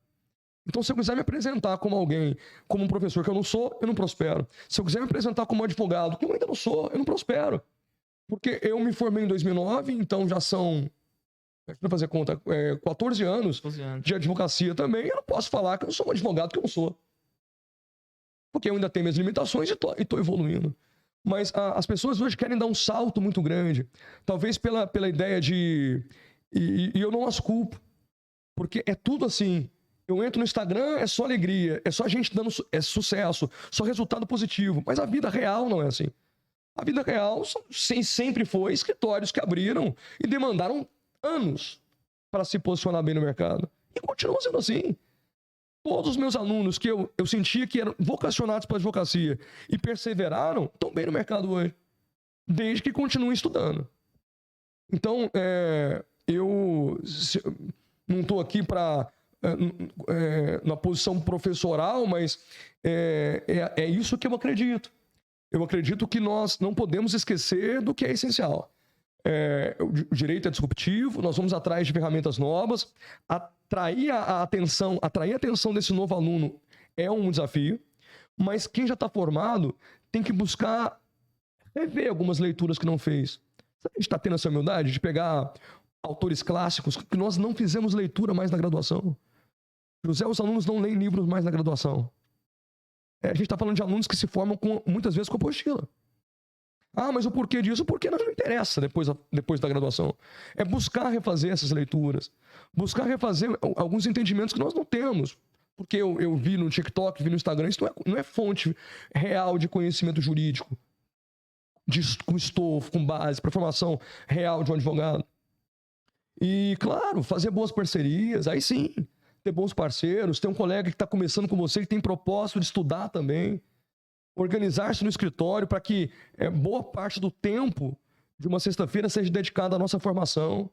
Então, se eu quiser me apresentar como alguém, como um professor que eu não sou, eu não prospero. Se eu quiser me apresentar como um advogado que eu ainda não sou, eu não prospero. Porque eu me formei em 2009, então já são, deixa eu fazer conta, 14 anos de advocacia também. Eu não posso falar que eu sou um advogado que eu não sou. Porque eu ainda tenho minhas limitações e estou evoluindo. Mas as pessoas hoje querem dar um salto muito grande. Talvez pela ideia de... E eu não as culpo. Porque é tudo assim. Eu entro no Instagram, é só alegria, é só gente dando sucesso, só resultado positivo. Mas a vida real não é assim. A vida real sempre foi escritórios que abriram e demandaram anos para se posicionar bem no mercado. E continua sendo assim. Todos os meus alunos que eu sentia que eram vocacionados para a advocacia e perseveraram, estão bem no mercado hoje. Desde que continuem estudando. Então, eu não estou aqui para... na posição professoral, mas é isso que eu acredito. Eu acredito que nós não podemos esquecer do que é essencial. O direito é disruptivo, nós vamos atrás de ferramentas novas, atrair a atenção desse novo aluno é um desafio, mas quem já está formado tem que buscar rever algumas leituras que não fez. A gente está tendo essa humildade de pegar autores clássicos que nós não fizemos leitura mais na graduação. José, os alunos não leem livros mais na graduação. A gente está falando de alunos que se formam muitas vezes com apostila. Ah, mas o porquê disso? Porque não interessa depois da graduação. É buscar refazer essas leituras. Buscar refazer alguns entendimentos que nós não temos. Porque eu vi no TikTok, vi no Instagram, isso não é fonte real de conhecimento jurídico. Com estofo, com base, para formação real de um advogado. E, claro, fazer boas parcerias, aí sim. Ter bons parceiros, ter um colega que está começando com você, que tem propósito de estudar também. Organizar-se no escritório para que boa parte do tempo de uma sexta-feira seja dedicada à nossa formação.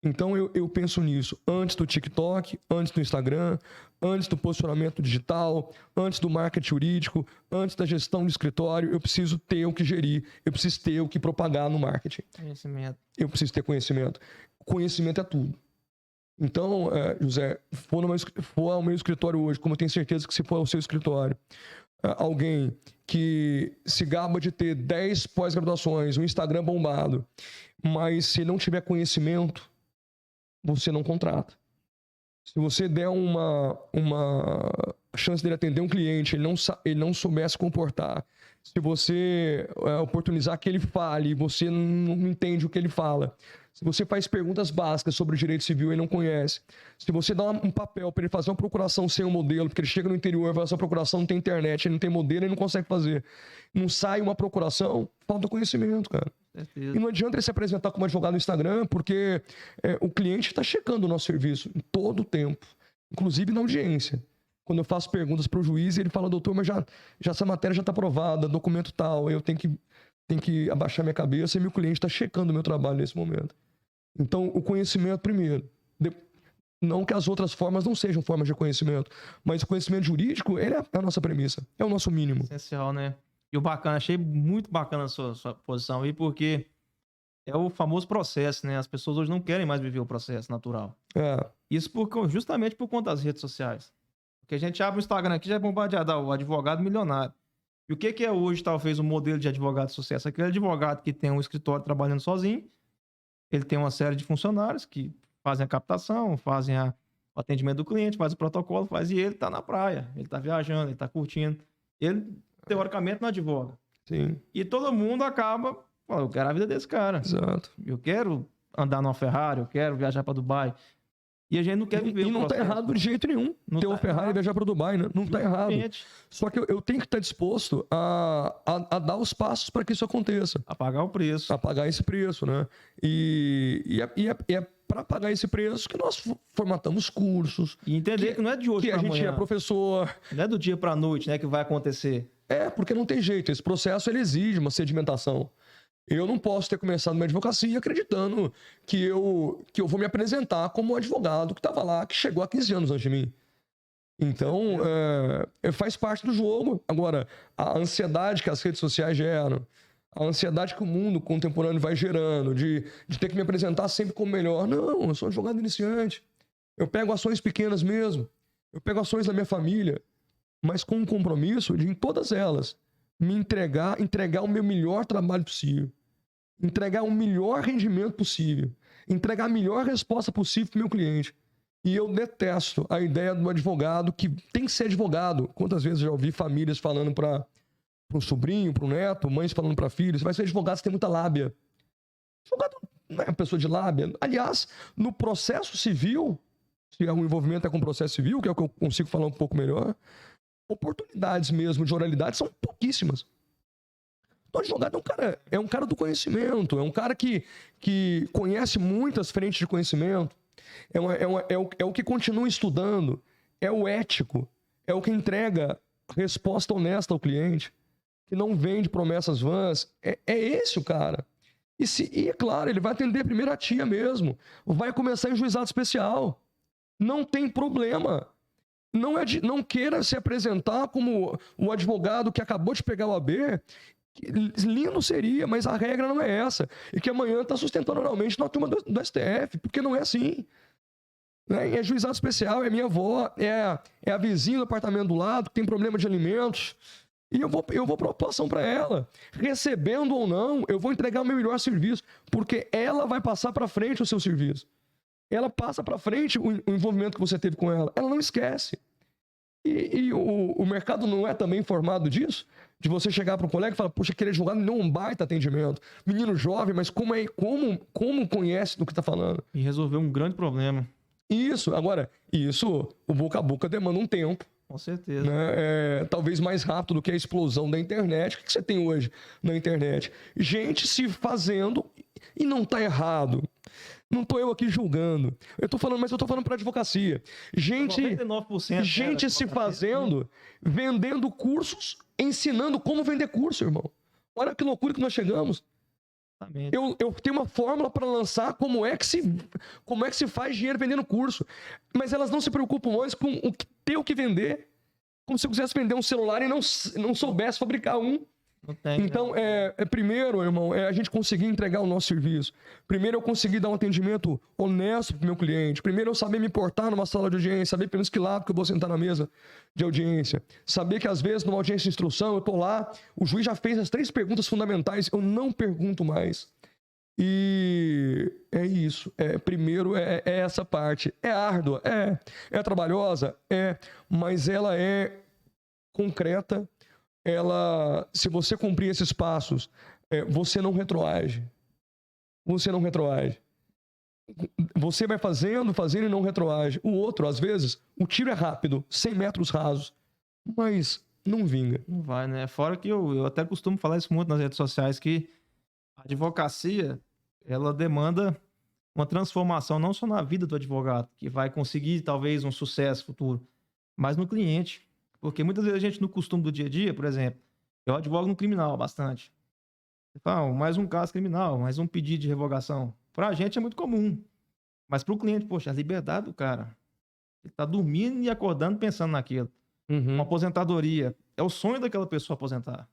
Então eu penso nisso antes do TikTok, antes do Instagram, antes do posicionamento digital, antes do marketing jurídico, antes da gestão de escritório. Eu preciso ter o que gerir, eu preciso ter o que propagar no marketing. Conhecimento. Eu preciso ter conhecimento. Conhecimento é tudo. Então, José, for ao meu escritório hoje, como eu tenho certeza que se for ao seu escritório, alguém que se gaba de ter 10 pós-graduações, um Instagram bombado, mas se não tiver conhecimento, você não contrata. Se você der uma chance dele atender um cliente, ele não souber se comportar, se você oportunizar que ele fale e você não entende o que ele fala, se você faz perguntas básicas sobre o direito civil e ele não conhece, se você dá um papel para ele fazer uma procuração sem um modelo, porque ele chega no interior e faz essa procuração, não tem internet, ele não tem modelo, ele não consegue fazer. Não sai uma procuração, falta conhecimento, cara. Certeza. E não adianta ele se apresentar como advogado no Instagram, porque o cliente está checando o nosso serviço em todo o tempo, inclusive na audiência. Quando eu faço perguntas para o juiz, ele fala, doutor, mas já essa matéria já está aprovada, documento tal, eu tenho que abaixar minha cabeça e meu cliente está checando o meu trabalho nesse momento. Então, o conhecimento primeiro. Não que as outras formas não sejam formas de conhecimento, mas o conhecimento jurídico, ele é a nossa premissa, é o nosso mínimo. Essencial, né? E o bacana, achei muito bacana a sua posição aí, porque é o famoso processo, né? As pessoas hoje não querem mais viver o processo natural. Isso justamente por conta das redes sociais. Porque a gente abre o Instagram aqui, já é bombardeado, o advogado milionário. E o que é hoje, talvez, o modelo de advogado de sucesso? Aquele advogado que tem um escritório trabalhando sozinho, ele tem uma série de funcionários que fazem a captação, fazem o atendimento do cliente, faz o protocolo, e ele tá na praia, ele tá viajando, ele tá curtindo. Ele, teoricamente, não advoga. Sim. E todo mundo acaba, eu quero a vida desse cara. Exato. Eu quero andar numa Ferrari, eu quero viajar para Dubai. E a gente não quer viver. E não tá errado de jeito nenhum ter uma Ferrari e viajar para Dubai, né? Não tá errado. Só que eu tenho que estar disposto a dar os passos para que isso aconteça. A pagar o preço. A pagar esse preço, né? E é para pagar esse preço que nós formatamos cursos. E entender que não é de hoje para amanhã. Que a gente é professor. Não é do dia para a noite, né, que vai acontecer. Porque não tem jeito. Esse processo ele exige uma sedimentação. Eu não posso ter começado minha advocacia acreditando que eu vou me apresentar como um advogado que estava lá, que chegou há 15 anos antes de mim. Então, faz parte do jogo. Agora, a ansiedade que as redes sociais geram, a ansiedade que o mundo contemporâneo vai gerando, de ter que me apresentar sempre como melhor. Não, eu sou um advogado iniciante. Eu pego ações pequenas mesmo. Eu pego ações da minha família, mas com um compromisso de, em todas elas, me entregar o meu melhor trabalho possível, entregar o melhor rendimento possível, entregar a melhor resposta possível para o meu cliente. E eu detesto a ideia do advogado que tem que ser advogado. Quantas vezes eu já ouvi famílias falando para um sobrinho, para um neto, mães falando para filhos, você vai ser advogado, você tem muita lábia. Advogado não é uma pessoa de lábia. Aliás, no processo civil, se o envolvimento é com processo civil, que é o que eu consigo falar um pouco melhor, oportunidades mesmo de oralidade são pouquíssimas. O advogado é um cara do conhecimento, é um cara que conhece muitas frentes de conhecimento, é o que continua estudando, é o ético, é o que entrega resposta honesta ao cliente, que não vende promessas vãs. É esse o cara. E é claro, ele vai atender primeiro a tia mesmo, vai começar em juizado especial. Não tem problema. Não queira se apresentar como o advogado que acabou de pegar o AB. Lindo seria, mas a regra não é essa. E que amanhã está sustentando oralmente na turma do STF, porque não é assim. É juizado especial, é minha avó, é a vizinha do apartamento do lado que tem problema de alimentos. E eu vou propor ação para ela. Recebendo ou não, eu vou entregar o meu melhor serviço, porque ela vai passar para frente o seu serviço. ela passa para frente o envolvimento que você teve com ela. Ela não esquece. E o mercado não é também informado disso? De você chegar para um colega e falar, poxa, aquele advogado não é um baita atendimento. Menino jovem, mas como conhece do que está falando? E resolveu um grande problema. Isso. Agora, o boca a boca demanda um tempo. Com certeza. Né? Talvez mais rápido do que a explosão da internet. O que você tem hoje na internet? Gente se fazendo e não está errado. Não estou eu aqui julgando. Eu tô falando para advocacia. Gente se fazendo, vendendo cursos, ensinando como vender curso, irmão. Olha que loucura que nós chegamos. Eu tenho uma fórmula para lançar como é que se faz dinheiro vendendo curso. Mas elas não se preocupam mais com ter o que vender. Como se eu quisesse vender um celular e não soubesse fabricar um. Então, primeiro, irmão, a gente conseguir entregar o nosso serviço. Primeiro, eu conseguir dar um atendimento honesto pro meu cliente. Primeiro, eu saber me portar numa sala de audiência, saber pelos que lado que eu vou sentar na mesa de audiência. Saber que, às vezes, numa audiência de instrução, eu tô lá, o juiz já fez as 3 perguntas fundamentais, eu não pergunto mais. E é isso. Primeiro, é essa parte. É árdua, é trabalhosa, mas ela é concreta. Se você cumprir esses passos, você não retroage. Você não retroage. Você vai fazendo e não retroage. O outro, às vezes, o tiro é rápido, 100 metros rasos, mas não vinga. Não vai, né? Fora que eu até costumo falar isso muito nas redes sociais, que a advocacia, ela demanda uma transformação não só na vida do advogado, que vai conseguir talvez um sucesso futuro, mas no cliente. Porque muitas vezes a gente, no costume do dia a dia, por exemplo, eu advogo no criminal bastante. Você fala, mais um caso criminal, mais um pedido de revogação. Pra gente é muito comum. Mas pro cliente, poxa, a liberdade do cara. Ele tá dormindo e acordando pensando naquilo. Uma aposentadoria. É o sonho daquela pessoa aposentar.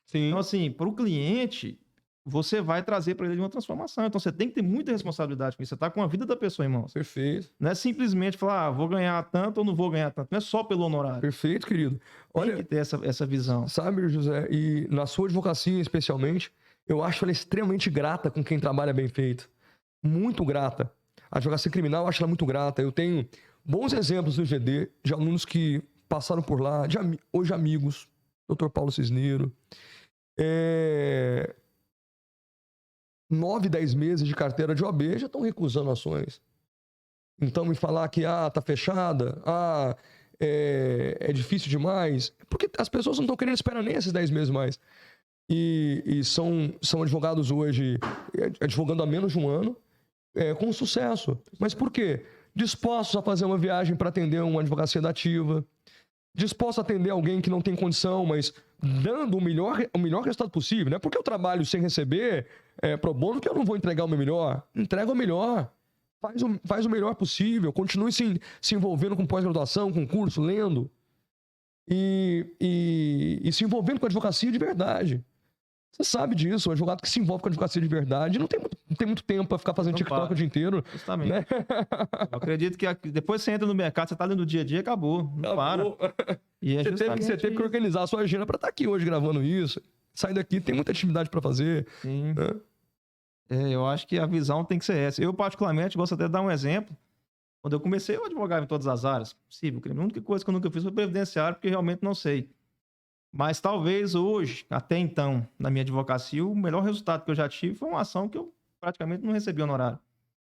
Sim. Então, assim, pro cliente, você vai trazer para ele uma transformação. Então, você tem que ter muita responsabilidade com isso. Você tá com a vida da pessoa em mãos. Perfeito. Não é simplesmente falar, vou ganhar tanto ou não vou ganhar tanto. Não é só pelo honorário. Perfeito, querido. Olha, tem que ter essa visão. Sabe, José, e na sua advocacia especialmente, eu acho ela extremamente grata com quem trabalha bem feito. Muito grata. A advocacia criminal, eu acho ela muito grata. Eu tenho bons exemplos no IGD de alunos que passaram por lá, hoje amigos. Dr. Paulo Cisneiro. 9, 10 meses de carteira de OAB já estão recusando ações. Então, me falar que tá fechada, é difícil demais, porque as pessoas não estão querendo esperar nem esses 10 meses mais. E são advogados hoje, advogando há menos de um ano, com sucesso. Mas por quê? Dispostos a fazer uma viagem para atender uma advocacia dativa, dispostos a atender alguém que não tem condição, mas dando o melhor resultado possível. Não é porque eu trabalho sem receber pro bono que eu não vou entregar o meu melhor. Entrega o melhor. Faz o melhor possível. Continue se envolvendo com pós-graduação, com curso, lendo. E se envolvendo com a advocacia de verdade. Você sabe disso. O advogado que se envolve com a advocacia de verdade não tem muito tempo para ficar fazendo TikTok o dia inteiro. Justamente. Né? Eu acredito que depois você entra no mercado, você tá ali no dia a dia, acabou. Não para. E você teve que organizar a sua agenda para estar aqui hoje gravando isso. Sai daqui, tem muita atividade para fazer. Sim. Né? Eu acho que a visão tem que ser essa. Eu, particularmente, gosto até de dar um exemplo. Quando eu comecei, eu advogava em todas as áreas possível. A única coisa que eu nunca fiz foi previdenciário, porque realmente não sei. Mas talvez hoje, até então, na minha advocacia, o melhor resultado que eu já tive foi uma ação que eu praticamente não recebi honorário.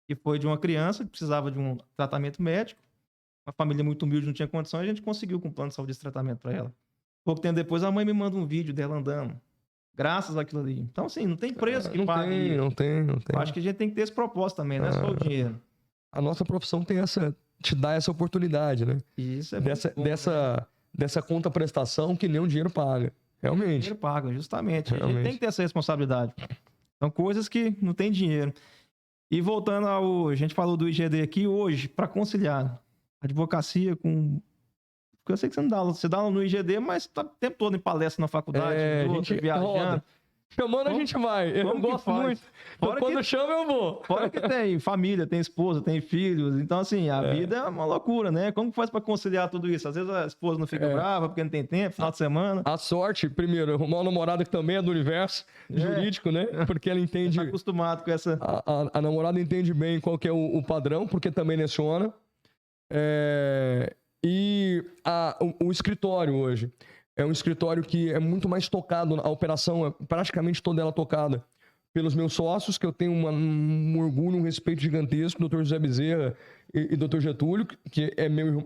Que foi de uma criança que precisava de um tratamento médico. Uma família muito humilde, não tinha condição, e a gente conseguiu com o plano de saúde esse tratamento para ela. Pouco tempo depois, a mãe me manda um vídeo dela andando. Graças àquilo ali. Então, assim, não tem preço que pague. Não tem. Eu acho que a gente tem que ter esse propósito também, não é só o dinheiro. A nossa profissão te dá essa oportunidade, né? Isso é dessa contraprestação que nem o dinheiro paga. Realmente. O dinheiro paga, justamente. A gente tem que ter essa responsabilidade. São coisas que não tem dinheiro. E voltando a gente falou do IGD aqui hoje, para conciliar advocacia com... Porque eu sei que você não dá aula, você dá aula no IGD, mas tá o tempo todo em palestra na faculdade, viajando. Chamando a gente vai. Eu gosto muito. Então, quando chama, eu vou. Fora que tem família, tem esposa, tem filhos. Então, assim, a vida é uma loucura, né? Como que faz pra conciliar tudo isso? Às vezes a esposa não fica brava porque não tem tempo, final de semana. A sorte, primeiro, arrumar uma namorada que também é do universo jurídico, né? Porque ela entende... Tá acostumado com essa... A namorada entende bem qual que é o padrão, porque também leciona. E o escritório hoje é um escritório que é muito mais tocado, a operação é praticamente toda ela tocada pelos meus sócios, que eu tenho um orgulho, um respeito gigantesco, Dr. José Bezerra e Dr. Getúlio, que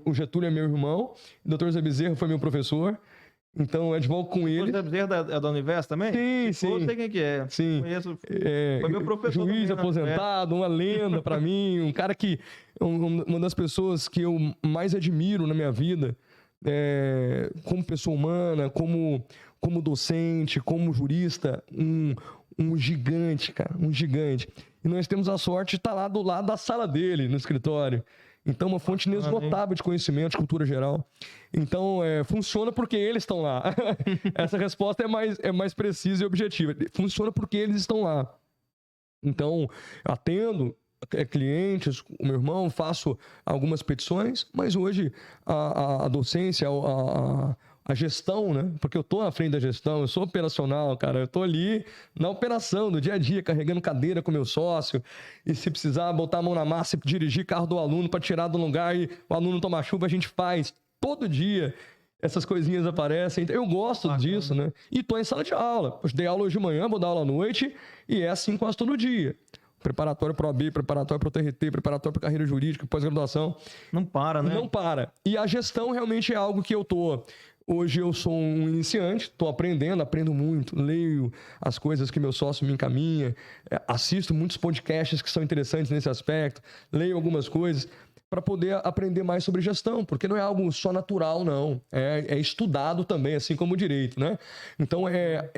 o Getúlio é meu irmão, o Dr. José Bezerra foi meu professor, então eu advogo com ele. O José Bezerra é da Universo também? Sim. Eu sei quem é. Sim. Conheço, foi meu professor. Juiz também, aposentado, uma lenda para mim, um cara que... Uma das pessoas que eu mais admiro na minha vida, como pessoa humana, como docente, como jurista, um gigante, cara, um gigante. E nós temos a sorte de estar lá do lado da sala dele, no escritório. Então, uma fonte inesgotável de conhecimento, de cultura geral. Então, funciona porque eles estão lá. Essa resposta é mais precisa e objetiva. Funciona porque eles estão lá. Então, atendo clientes, o meu irmão, faço algumas petições, mas hoje a docência, a gestão, né? Porque eu tô à frente da gestão, eu sou operacional, cara, eu tô ali na operação do dia a dia, carregando cadeira com meu sócio, e se precisar botar a mão na massa e dirigir carro do aluno para tirar do lugar e o aluno tomar chuva, a gente faz todo dia. Essas coisinhas aparecem, eu gosto disso, né? E tô em sala de aula. Eu dei aula hoje de manhã, vou dar aula à noite, e é assim quase todo dia. Preparatório para OAB, preparatório para o TRT, preparatório para carreira jurídica, pós-graduação. Não para, né? Não para. E a gestão realmente é algo que eu tô... Hoje eu sou um iniciante, estou aprendo muito, leio as coisas que meu sócio me encaminha, assisto muitos podcasts que são interessantes nesse aspecto, leio algumas coisas para poder aprender mais sobre gestão, porque não é algo só natural, não. É estudado também, assim como o direito, né? Então,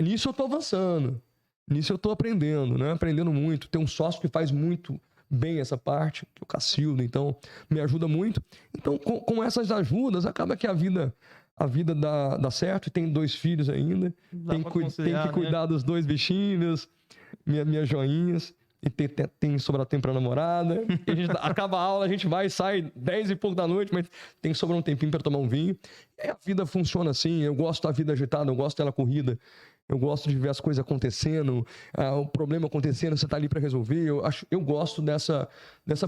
nisso eu estou avançando. Nisso eu estou aprendendo, né? Aprendendo muito. Tem um sócio que faz muito bem essa parte, que é o Cacildo, então me ajuda muito. Então, com essas ajudas, acaba que a vida dá certo. Tem 2 filhos ainda. Tem que cuidar dos 2 bichinhos, minhas joinhas. E tem sobrar tempo pra namorada. E a gente acaba a aula, a gente vai e sai 10 e pouco da noite, mas tem que sobrar um tempinho para tomar um vinho. E a vida funciona assim. Eu gosto da vida agitada, eu gosto dela corrida. Eu gosto de ver as coisas acontecendo, o problema acontecendo, você está ali para resolver. Eu gosto dessa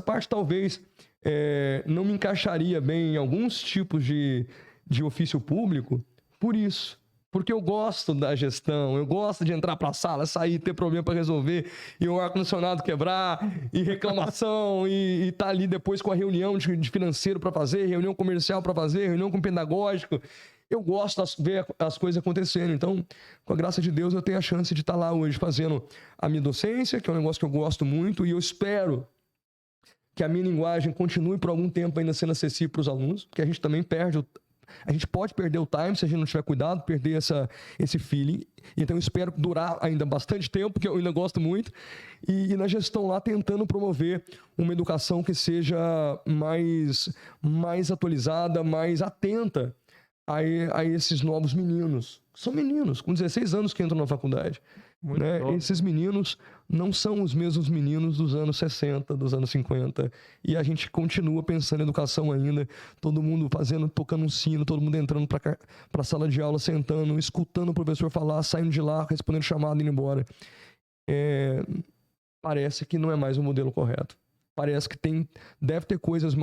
parte. Talvez não me encaixaria bem em alguns tipos de ofício público por isso. Porque eu gosto da gestão, eu gosto de entrar para a sala, sair, ter problema para resolver, e o ar-condicionado quebrar, e reclamação, e tá ali depois com a reunião de financeiro para fazer, reunião comercial para fazer, reunião com pedagógico. Eu gosto de ver as coisas acontecendo. Então, com a graça de Deus, eu tenho a chance de estar lá hoje fazendo a minha docência, que é um negócio que eu gosto muito, e eu espero que a minha linguagem continue por algum tempo ainda sendo acessível para os alunos, porque a gente também a gente pode perder o time se a gente não tiver cuidado, perder esse feeling. Então, eu espero durar ainda bastante tempo, porque eu ainda gosto muito. E na gestão lá, tentando promover uma educação que seja mais atualizada, mais atenta a esses novos meninos. São meninos, com 16 anos que entram na faculdade. Né? Esses meninos não são os mesmos meninos dos anos 60, dos anos 50. E a gente continua pensando em educação ainda. Todo mundo tocando um sino, todo mundo entrando para a sala de aula, sentando, escutando o professor falar, saindo de lá, respondendo chamada e indo embora. Parece que não é mais o modelo correto. Parece que deve ter coisas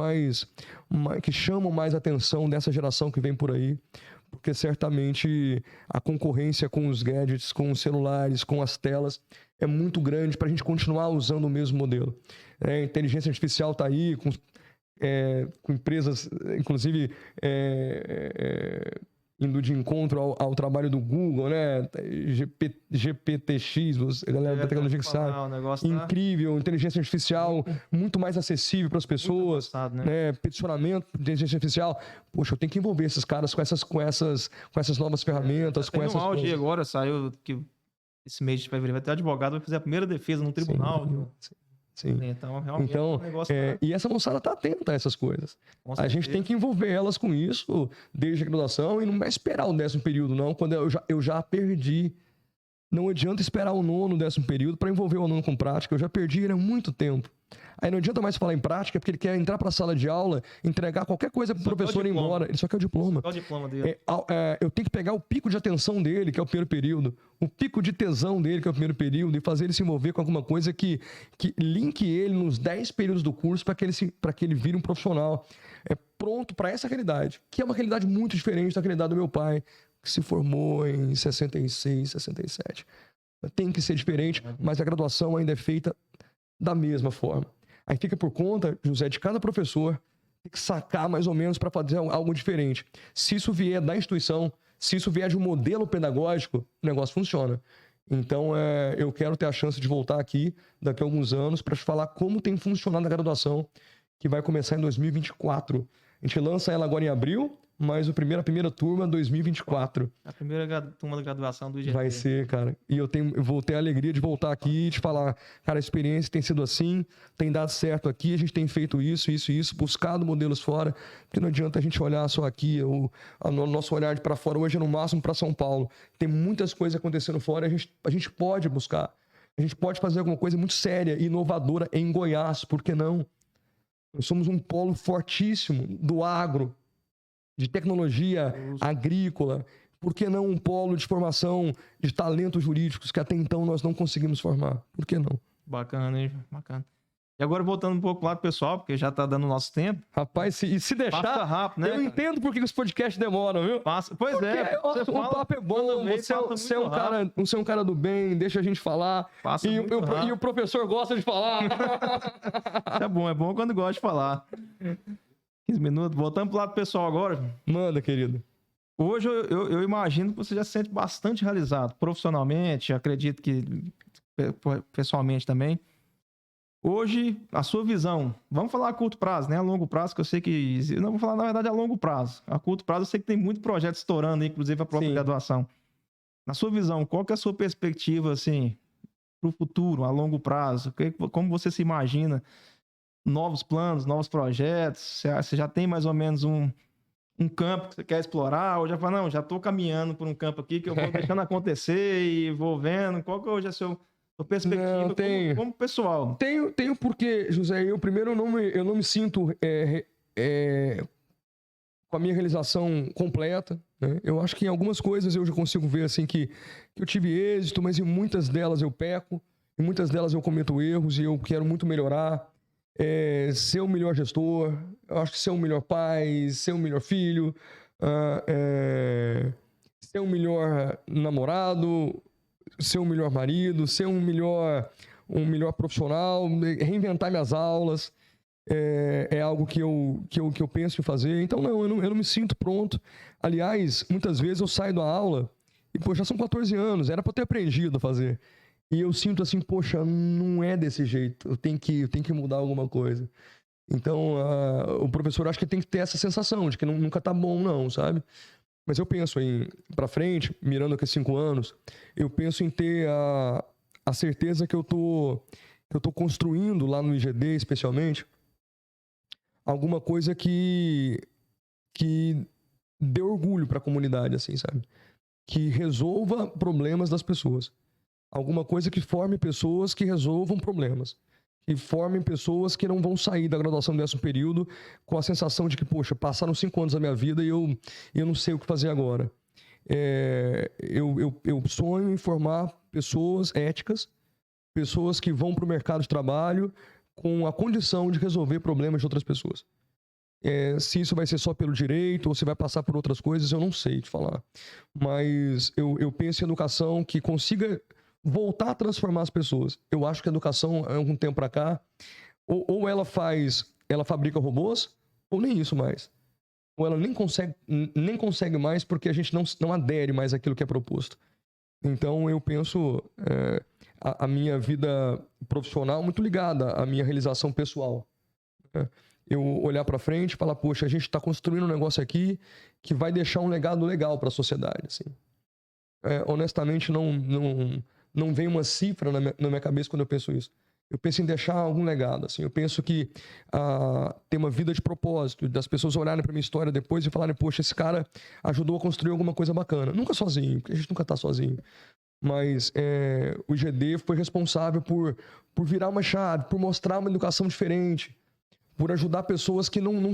que chamam mais atenção dessa geração que vem por aí, porque certamente a concorrência com os gadgets, com os celulares, com as telas, é muito grande para a gente continuar usando o mesmo modelo. A inteligência artificial está aí, com empresas, inclusive, indo de encontro ao trabalho do Google, né? GPTX, a galera da tecnologia que sabe. Incrível, inteligência artificial muito mais acessível para as pessoas, né? Peticionamento de inteligência artificial. Poxa, eu tenho que envolver esses caras com essas novas ferramentas, com essas coisas. Tem agora saiu que esse mês de fevereiro vai ter advogado, vai fazer a primeira defesa no tribunal. Sim. Então, realmente um negócio e essa moçada tá atenta a essas coisas. A gente tem que envolver elas com isso desde a graduação e não vai esperar o 10º período, não, quando eu já perdi não adianta esperar o 9º, 10º período para envolver o aluno com prática. Eu já perdi ele há muito tempo. Aí não adianta mais falar em prática, porque ele quer entrar para a sala de aula, entregar qualquer coisa para o professor e ir embora. Ele só quer o diploma. Só o diploma dele. Eu tenho que pegar o pico de atenção dele, que é o primeiro período, o pico de tesão dele, que é o primeiro período, e fazer ele se envolver com alguma coisa que linke ele nos 10 períodos do curso para que ele vire um profissional pronto para essa realidade, que é uma realidade muito diferente da realidade do meu pai, que se formou em 66, 67. Tem que ser diferente, mas a graduação ainda é feita da mesma forma. Aí fica por conta, José, de cada professor ter que sacar mais ou menos para fazer algo diferente. Se isso vier da instituição, se isso vier de um modelo pedagógico, o negócio funciona. Então, eu quero ter a chance de voltar aqui daqui a alguns anos para te falar como tem funcionado a graduação, que vai começar em 2024. A gente lança ela agora em abril, mas a primeira turma 2024. A primeira turma da graduação do IGT. Vai ser, cara. E eu vou ter a alegria de voltar aqui e te falar, cara, a experiência tem sido assim, tem dado certo aqui, a gente tem feito isso, buscado modelos fora, porque não adianta a gente olhar só aqui, o nosso olhar para fora hoje é no máximo para São Paulo. Tem muitas coisas acontecendo fora, a gente pode buscar. A gente pode fazer alguma coisa muito séria e inovadora em Goiás, por que não? Nós somos um polo fortíssimo do agro, de tecnologia agrícola. Por que não um polo de formação de talentos jurídicos que até então nós não conseguimos formar? Por que não? Bacana, hein? Bacana. E agora voltando um pouco lá do pessoal, porque já tá dando o nosso tempo. Rapaz, se deixar, passa rápido, né, eu entendo por que os podcasts demoram, viu? Pois porque, é. O papo é bom, você é um cara do bem, deixa a gente falar. E o professor gosta de falar. É bom quando gosta de falar. 15 minutos. Voltando pro lado do pessoal agora. Manda, querido. Hoje eu imagino que você já se sente bastante realizado profissionalmente, acredito que pessoalmente também. Hoje, a sua visão, vamos falar a curto prazo, né? A longo prazo, que eu sei que... Não, vou falar, na verdade, a longo prazo. A curto prazo, eu sei que tem muito projeto estourando, inclusive a própria graduação. Na sua visão, qual que é a sua perspectiva, assim, para o futuro, a longo prazo? Como você se imagina? Novos planos, novos projetos? Você já tem mais ou menos um campo que você quer explorar? Ou já fala, não, já estou caminhando por um campo aqui que eu vou deixando acontecer e vou vendo. Qual que hoje é a sua perspectiva como pessoal? Tenho porque, José, eu não me sinto com a minha realização completa, né? Eu acho que em algumas coisas eu já consigo ver assim que eu tive êxito, mas em muitas delas eu peco, em muitas delas eu cometo erros e eu quero muito melhorar. Ser o melhor gestor, eu acho que ser o melhor pai, ser o melhor filho, ser o melhor namorado, ser o melhor marido, ser um melhor profissional, reinventar minhas aulas, é algo que eu penso em fazer. Então, eu não me sinto pronto. Aliás, muitas vezes eu saio da aula e, pô, já são 14 anos, era para eu ter aprendido a fazer. E eu sinto assim, poxa, não é desse jeito, eu tenho que mudar alguma coisa. Então, o professor acho que tem que ter essa sensação de que nunca tá bom, não, sabe? Mas eu penso em, pra frente, mirando aqui 5 anos, eu penso em ter a certeza que eu tô construindo lá no IGD, especialmente, alguma coisa que dê orgulho para a comunidade, assim, sabe? Que resolva problemas das pessoas. Alguma coisa que forme pessoas que resolvam problemas. Que formem pessoas que não vão sair da graduação desse período com a sensação de que, poxa, passaram 5 anos da minha vida e eu não sei o que fazer agora. Eu sonho em formar pessoas éticas, pessoas que vão para o mercado de trabalho com a condição de resolver problemas de outras pessoas. Se isso vai ser só pelo direito ou se vai passar por outras coisas, eu não sei te falar. Mas eu penso em educação que consiga voltar a transformar as pessoas. Eu acho que a educação, há algum tempo para cá, ou ela fabrica robôs, ou nem isso mais. Ou ela nem consegue mais porque a gente não adere mais àquilo que é proposto. Então eu penso a minha vida profissional muito ligada à minha realização pessoal. Eu olhar para frente e falar, poxa, a gente está construindo um negócio aqui que vai deixar um legado legal para a sociedade. Assim. Honestamente, não vem uma cifra na minha cabeça quando eu penso isso. Eu penso em deixar algum legado. Assim. Eu penso que ter uma vida de propósito, das pessoas olharem para minha história depois e falarem, poxa, esse cara ajudou a construir alguma coisa bacana. Nunca sozinho, porque a gente nunca está sozinho. mas o IGD foi responsável por virar uma chave, por mostrar uma educação diferente, por ajudar pessoas que não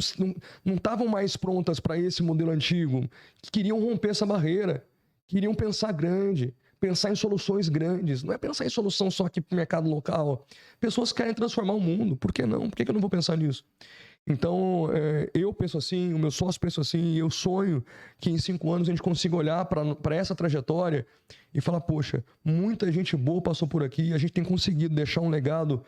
estavam mais prontas para esse modelo antigo, que queriam romper essa barreira, queriam pensar grande, pensar em soluções grandes. Não é pensar em solução só aqui para o mercado local. Pessoas querem transformar o mundo. Por que não? Por que eu não vou pensar nisso? Então, eu penso assim, o meu sócio pensa assim, e eu sonho que em 5 anos a gente consiga olhar para essa trajetória e falar, poxa, muita gente boa passou por aqui e a gente tem conseguido deixar um legado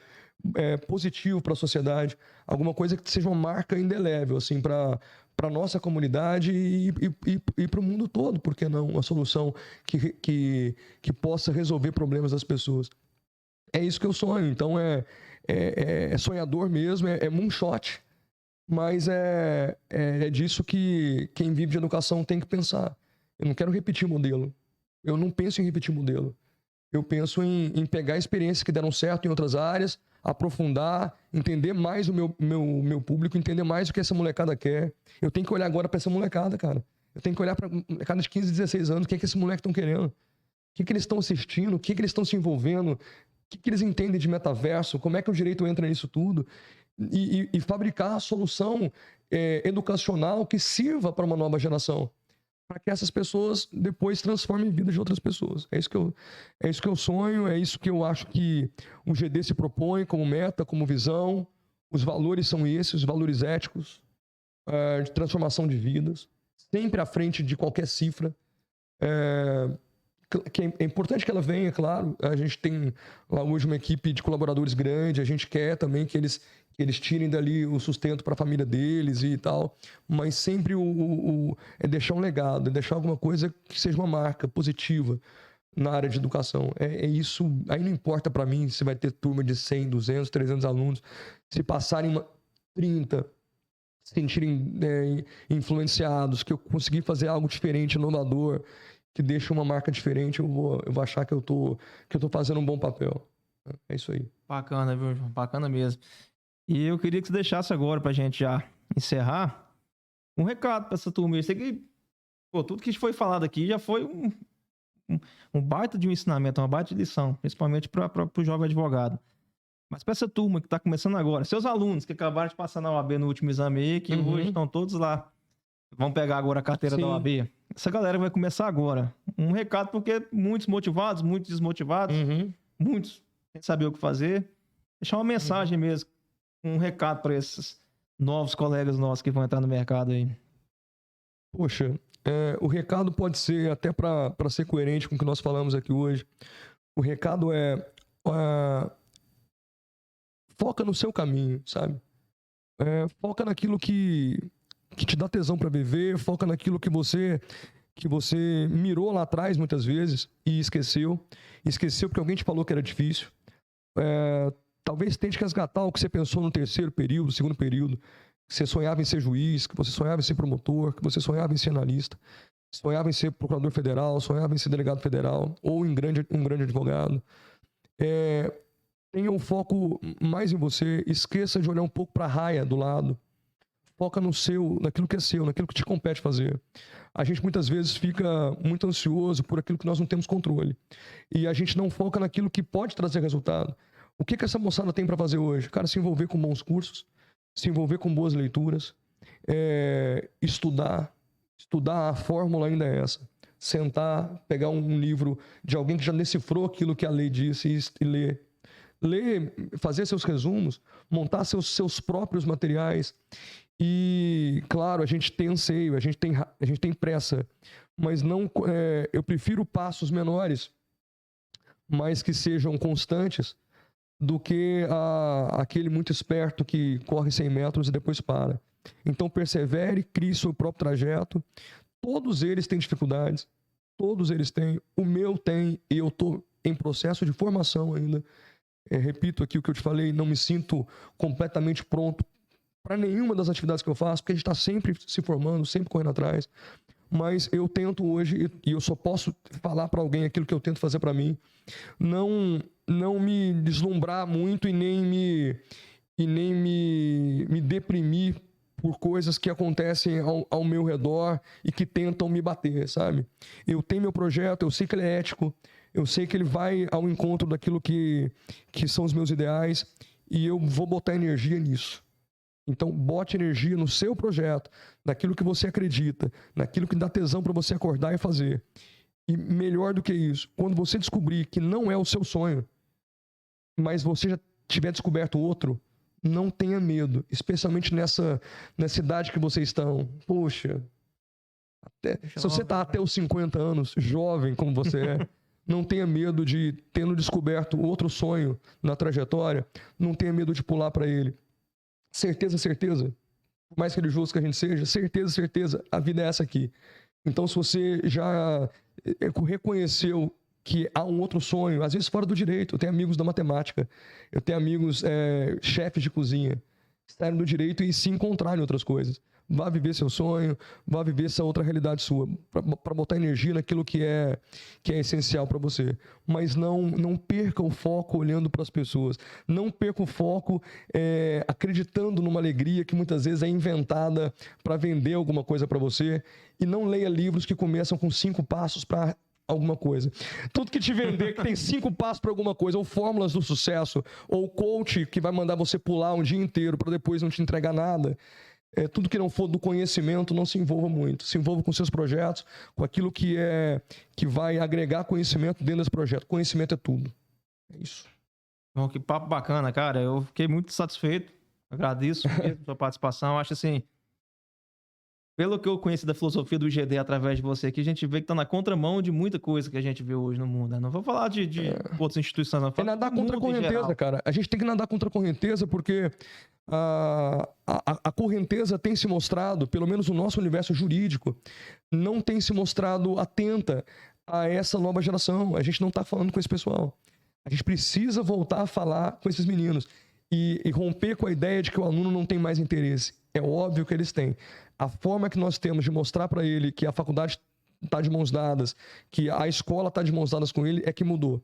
positivo para a sociedade, alguma coisa que seja uma marca indelével, assim, para a nossa comunidade e para o mundo todo, por que não? Uma solução que possa resolver problemas das pessoas. É isso que eu sonho, então é sonhador mesmo, é moonshot, mas é disso que quem vive de educação tem que pensar. Eu não quero repetir modelo, eu não penso em repetir modelo, eu penso em pegar experiências que deram certo em outras áreas, aprofundar, entender mais o meu público, entender mais o que essa molecada quer. Eu tenho que olhar agora para essa molecada, cara. Eu tenho que olhar para molecada de 15, 16 anos, o que é que esse moleque estão querendo? O que eles estão assistindo? O que eles estão se envolvendo? O que eles entendem de metaverso? Como é que o direito entra nisso tudo? E fabricar a solução educacional que sirva para uma nova geração, para que essas pessoas depois transformem a vida de outras pessoas. É isso que eu sonho, é isso que eu acho que o GD se propõe como meta, como visão. Os valores são esses, os valores éticos, de transformação de vidas, sempre à frente de qualquer cifra. É importante que ela venha, claro. A gente tem lá hoje uma equipe de colaboradores grande, a gente quer também que eles tirem dali o sustento para a família deles e tal, mas sempre é deixar um legado, é deixar alguma coisa que seja uma marca positiva na área de educação. É isso, aí não importa para mim se vai ter turma de 100, 200, 300 alunos, se passarem 30, se sentirem influenciados, que eu consegui fazer algo diferente, inovador, que deixa uma marca diferente, eu vou achar que eu tô fazendo um bom papel. É isso aí. Bacana, viu, João? Bacana mesmo. E eu queria que você deixasse agora pra gente já encerrar um recado pra essa turma. Eu sei que tudo que foi falado aqui já foi um baita de um ensinamento, uma baita de lição, principalmente para o jovem advogado. Mas para essa turma que está começando agora, seus alunos que acabaram de passar na OAB no último exame, que hoje estão todos lá, vão pegar agora a carteira da OAB. Essa galera vai começar agora. Um recado, porque muitos motivados, muitos desmotivados, muitos sem saber o que fazer. Deixar uma mensagem mesmo, um recado para esses novos colegas nossos que vão entrar no mercado aí. Poxa, o recado pode ser, até para ser coerente com o que nós falamos aqui hoje, o recado foca no seu caminho, sabe? Foca naquilo que te dá tesão para viver, foca naquilo que você mirou lá atrás muitas vezes e esqueceu porque alguém te falou que era difícil. Talvez tente resgatar o que você pensou no terceiro período, segundo período, que você sonhava em ser juiz, que você sonhava em ser promotor, que você sonhava em ser analista, sonhava em ser procurador federal, sonhava em ser delegado federal ou um grande advogado. Tenha um foco mais em você, esqueça de olhar um pouco para a raia do lado. Foca naquilo que é seu, naquilo que te compete fazer. A gente muitas vezes fica muito ansioso por aquilo que nós não temos controle. E a gente não foca naquilo que pode trazer resultado. O que essa moçada tem para fazer hoje? Cara, se envolver com bons cursos, se envolver com boas leituras, estudar. Estudar, a fórmula ainda é essa. Sentar, pegar um livro de alguém que já decifrou aquilo que a lei disse e ler. Ler, fazer seus resumos, montar seus próprios materiais. E, claro, a gente tem anseio, a gente tem pressa, mas não, eu prefiro passos menores, mas que sejam constantes, do que aquele muito esperto que corre 100 metros e depois para. Então, persevere, crie seu próprio trajeto. Todos eles têm dificuldades, todos eles têm. O meu tem, e eu estou em processo de formação ainda. Repito aqui o que eu te falei, não me sinto completamente pronto para nenhuma das atividades que eu faço, porque a gente está sempre se formando, sempre correndo atrás. Mas eu tento hoje, e eu só posso falar para alguém aquilo que eu tento fazer para mim, não me deslumbrar muito e nem me deprimir por coisas que acontecem ao meu redor e que tentam me bater, sabe? Eu tenho meu projeto, eu sei que ele é ético, eu sei que ele vai ao encontro daquilo que são os meus ideais e eu vou botar energia nisso. Então, bote energia no seu projeto, naquilo que você acredita, naquilo que dá tesão para você acordar e fazer. E melhor do que isso, quando você descobrir que não é o seu sonho, mas você já tiver descoberto outro, não tenha medo, especialmente nessa idade que vocês estão. Poxa, se você está até os 50 anos, jovem como você é, não tenha medo de, tendo descoberto outro sonho na trajetória, não tenha medo de pular para ele. Certeza, certeza, por mais religioso que a gente seja, certeza, certeza, a vida é essa aqui. Então, se você já reconheceu que há um outro sonho, às vezes fora do direito, eu tenho amigos da matemática, eu tenho amigos chefes de cozinha, saíram do direito e se encontraram em outras coisas. Vá viver seu sonho, vá viver essa outra realidade sua, para botar energia naquilo que é essencial para você. Mas não perca o foco olhando para as pessoas. Não perca o foco acreditando numa alegria que muitas vezes é inventada para vender alguma coisa para você. E não leia livros que começam com 5 passos para alguma coisa. Tudo que te vender que tem 5 passos para alguma coisa, ou fórmulas do sucesso, ou coach que vai mandar você pular um dia inteiro para depois não te entregar nada. Tudo que não for do conhecimento, não se envolva muito. Se envolva com seus projetos, com aquilo que vai agregar conhecimento dentro desse projeto. Conhecimento é tudo. É isso. Bom, que papo bacana, cara. Eu fiquei muito satisfeito. Agradeço mesmo a sua participação. Acho assim, pelo que eu conheci da filosofia do IGD através de você aqui, a gente vê que tá na contramão de muita coisa que a gente vê hoje no mundo. Né? Não vou falar de outras instituições, não. É nadar contra a correnteza, cara. A gente tem que nadar contra a correnteza porque a correnteza tem se mostrado, pelo menos no nosso universo jurídico, não tem se mostrado atenta a essa nova geração. A gente não está falando com esse pessoal. A gente precisa voltar a falar com esses meninos e romper com a ideia de que o aluno não tem mais interesse. É óbvio que eles têm. A forma que nós temos de mostrar para ele que a faculdade está de mãos dadas, que a escola está de mãos dadas com ele, é que mudou.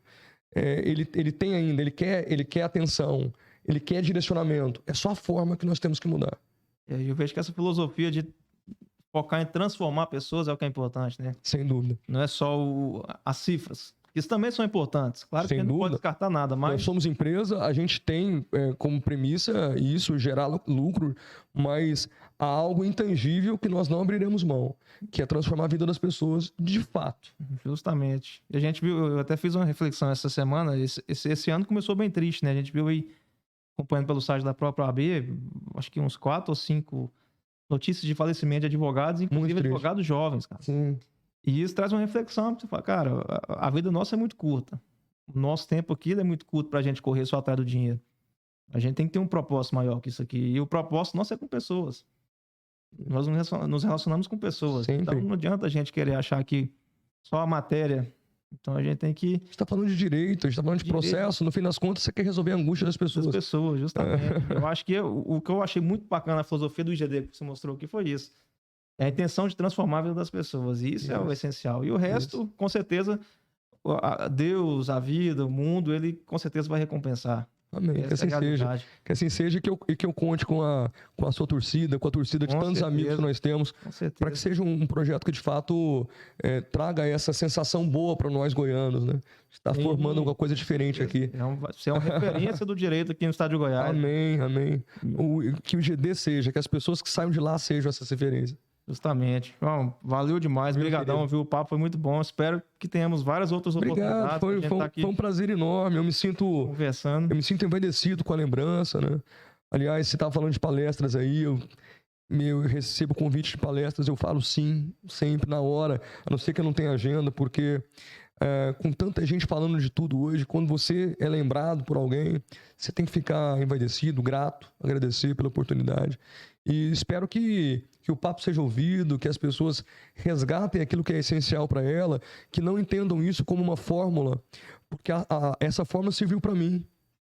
Ele tem ainda, ele quer atenção, ele quer direcionamento. É só a forma que nós temos que mudar. Eu vejo que essa filosofia de focar em transformar pessoas é o que é importante, né? Sem dúvida. Não é só as cifras. Isso também são importantes. Claro que a gente não pode descartar nada, mas... Nós somos empresa, a gente tem como premissa isso, gerar lucro, mas há algo intangível que nós não abriremos mão, que é transformar a vida das pessoas de fato. Justamente. E a gente viu, eu até fiz uma reflexão essa semana, esse ano começou bem triste, né? A gente viu aí, acompanhando pelo site da própria OAB, acho que uns 4 ou 5 notícias de falecimento de advogados, inclusive advogados jovens, cara. Sim. E isso traz uma reflexão, pra você falar, cara, a vida nossa é muito curta. O nosso tempo aqui é muito curto pra gente correr só atrás do dinheiro. A gente tem que ter um propósito maior que isso aqui. E o propósito nosso é com pessoas. Nós nos relacionamos com pessoas. Sempre. Então não adianta a gente querer achar que só a matéria. Então a gente tem que... A gente está falando de direito, a gente está falando de processo. No fim das contas, você quer resolver a angústia das pessoas. Das pessoas, justamente. Eu acho que o que eu achei muito bacana na filosofia do IGD que você mostrou aqui foi isso. É a intenção de transformar a vida das pessoas. E isso é o essencial. E o resto, com certeza, Deus, a vida, o mundo, ele com certeza vai recompensar. Amém. Que assim seja. Que assim seja e que eu conte com a sua torcida, com a torcida de tantos amigos que nós temos, para que seja um projeto que de fato traga essa sensação boa para nós goianos, né? Está formando alguma coisa diferente aqui. Você é uma referência do direito aqui no estado de Goiás. Amém, amém. Que o GD seja, que as pessoas que saiam de lá sejam essa referência. Justamente. Bom, valeu demais. Obrigadão, viu? O papo foi muito bom. Espero que tenhamos várias outras oportunidades. Foi um prazer enorme. Eu me sinto envaidecido com a lembrança, né? Aliás, você estava falando de palestras aí, eu recebo convite de palestras, eu falo sim, sempre, na hora, a não ser que eu não tenha agenda, porque com tanta gente falando de tudo hoje, quando você é lembrado por alguém, você tem que ficar envaidecido, grato, agradecer pela oportunidade. E espero que o papo seja ouvido, que as pessoas resgatem aquilo que é essencial para ela, que não entendam isso como uma fórmula, porque essa fórmula serviu para mim.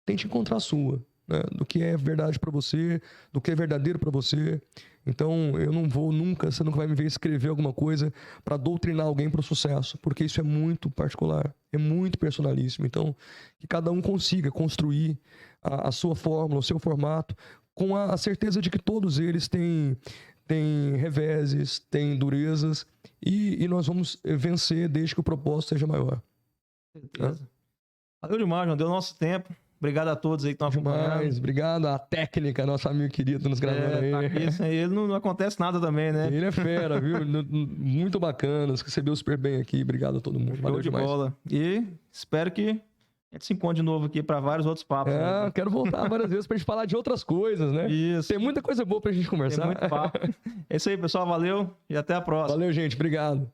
Tente encontrar a sua, né? Do que é verdade para você, do que é verdadeiro para você. Então, eu não vou nunca, você nunca vai me ver escrever alguma coisa para doutrinar alguém para o sucesso, porque isso é muito particular, é muito personalíssimo. Então, que cada um consiga construir a sua fórmula, o seu formato, com a certeza de que todos eles têm reveses, têm durezas, e nós vamos vencer desde que o propósito seja maior. Certeza. Valeu demais, João. Deu nosso tempo. Obrigado a todos aí que estão acompanhando. Demais, obrigado à técnica, nosso amigo querido nos gravando aí. Tá aqui, sem ele não acontece nada também, né? Ele é fera, viu? Muito bacana, recebeu super bem aqui. Obrigado a todo mundo. Valeu Show de demais. bola. E espero que a gente se encontre de novo aqui para vários outros papos. Né? Quero voltar várias vezes pra gente falar de outras coisas, né? Isso. Tem muita coisa boa pra gente conversar. Tem muito papo. É isso aí, pessoal. Valeu e até a próxima. Valeu, gente. Obrigado.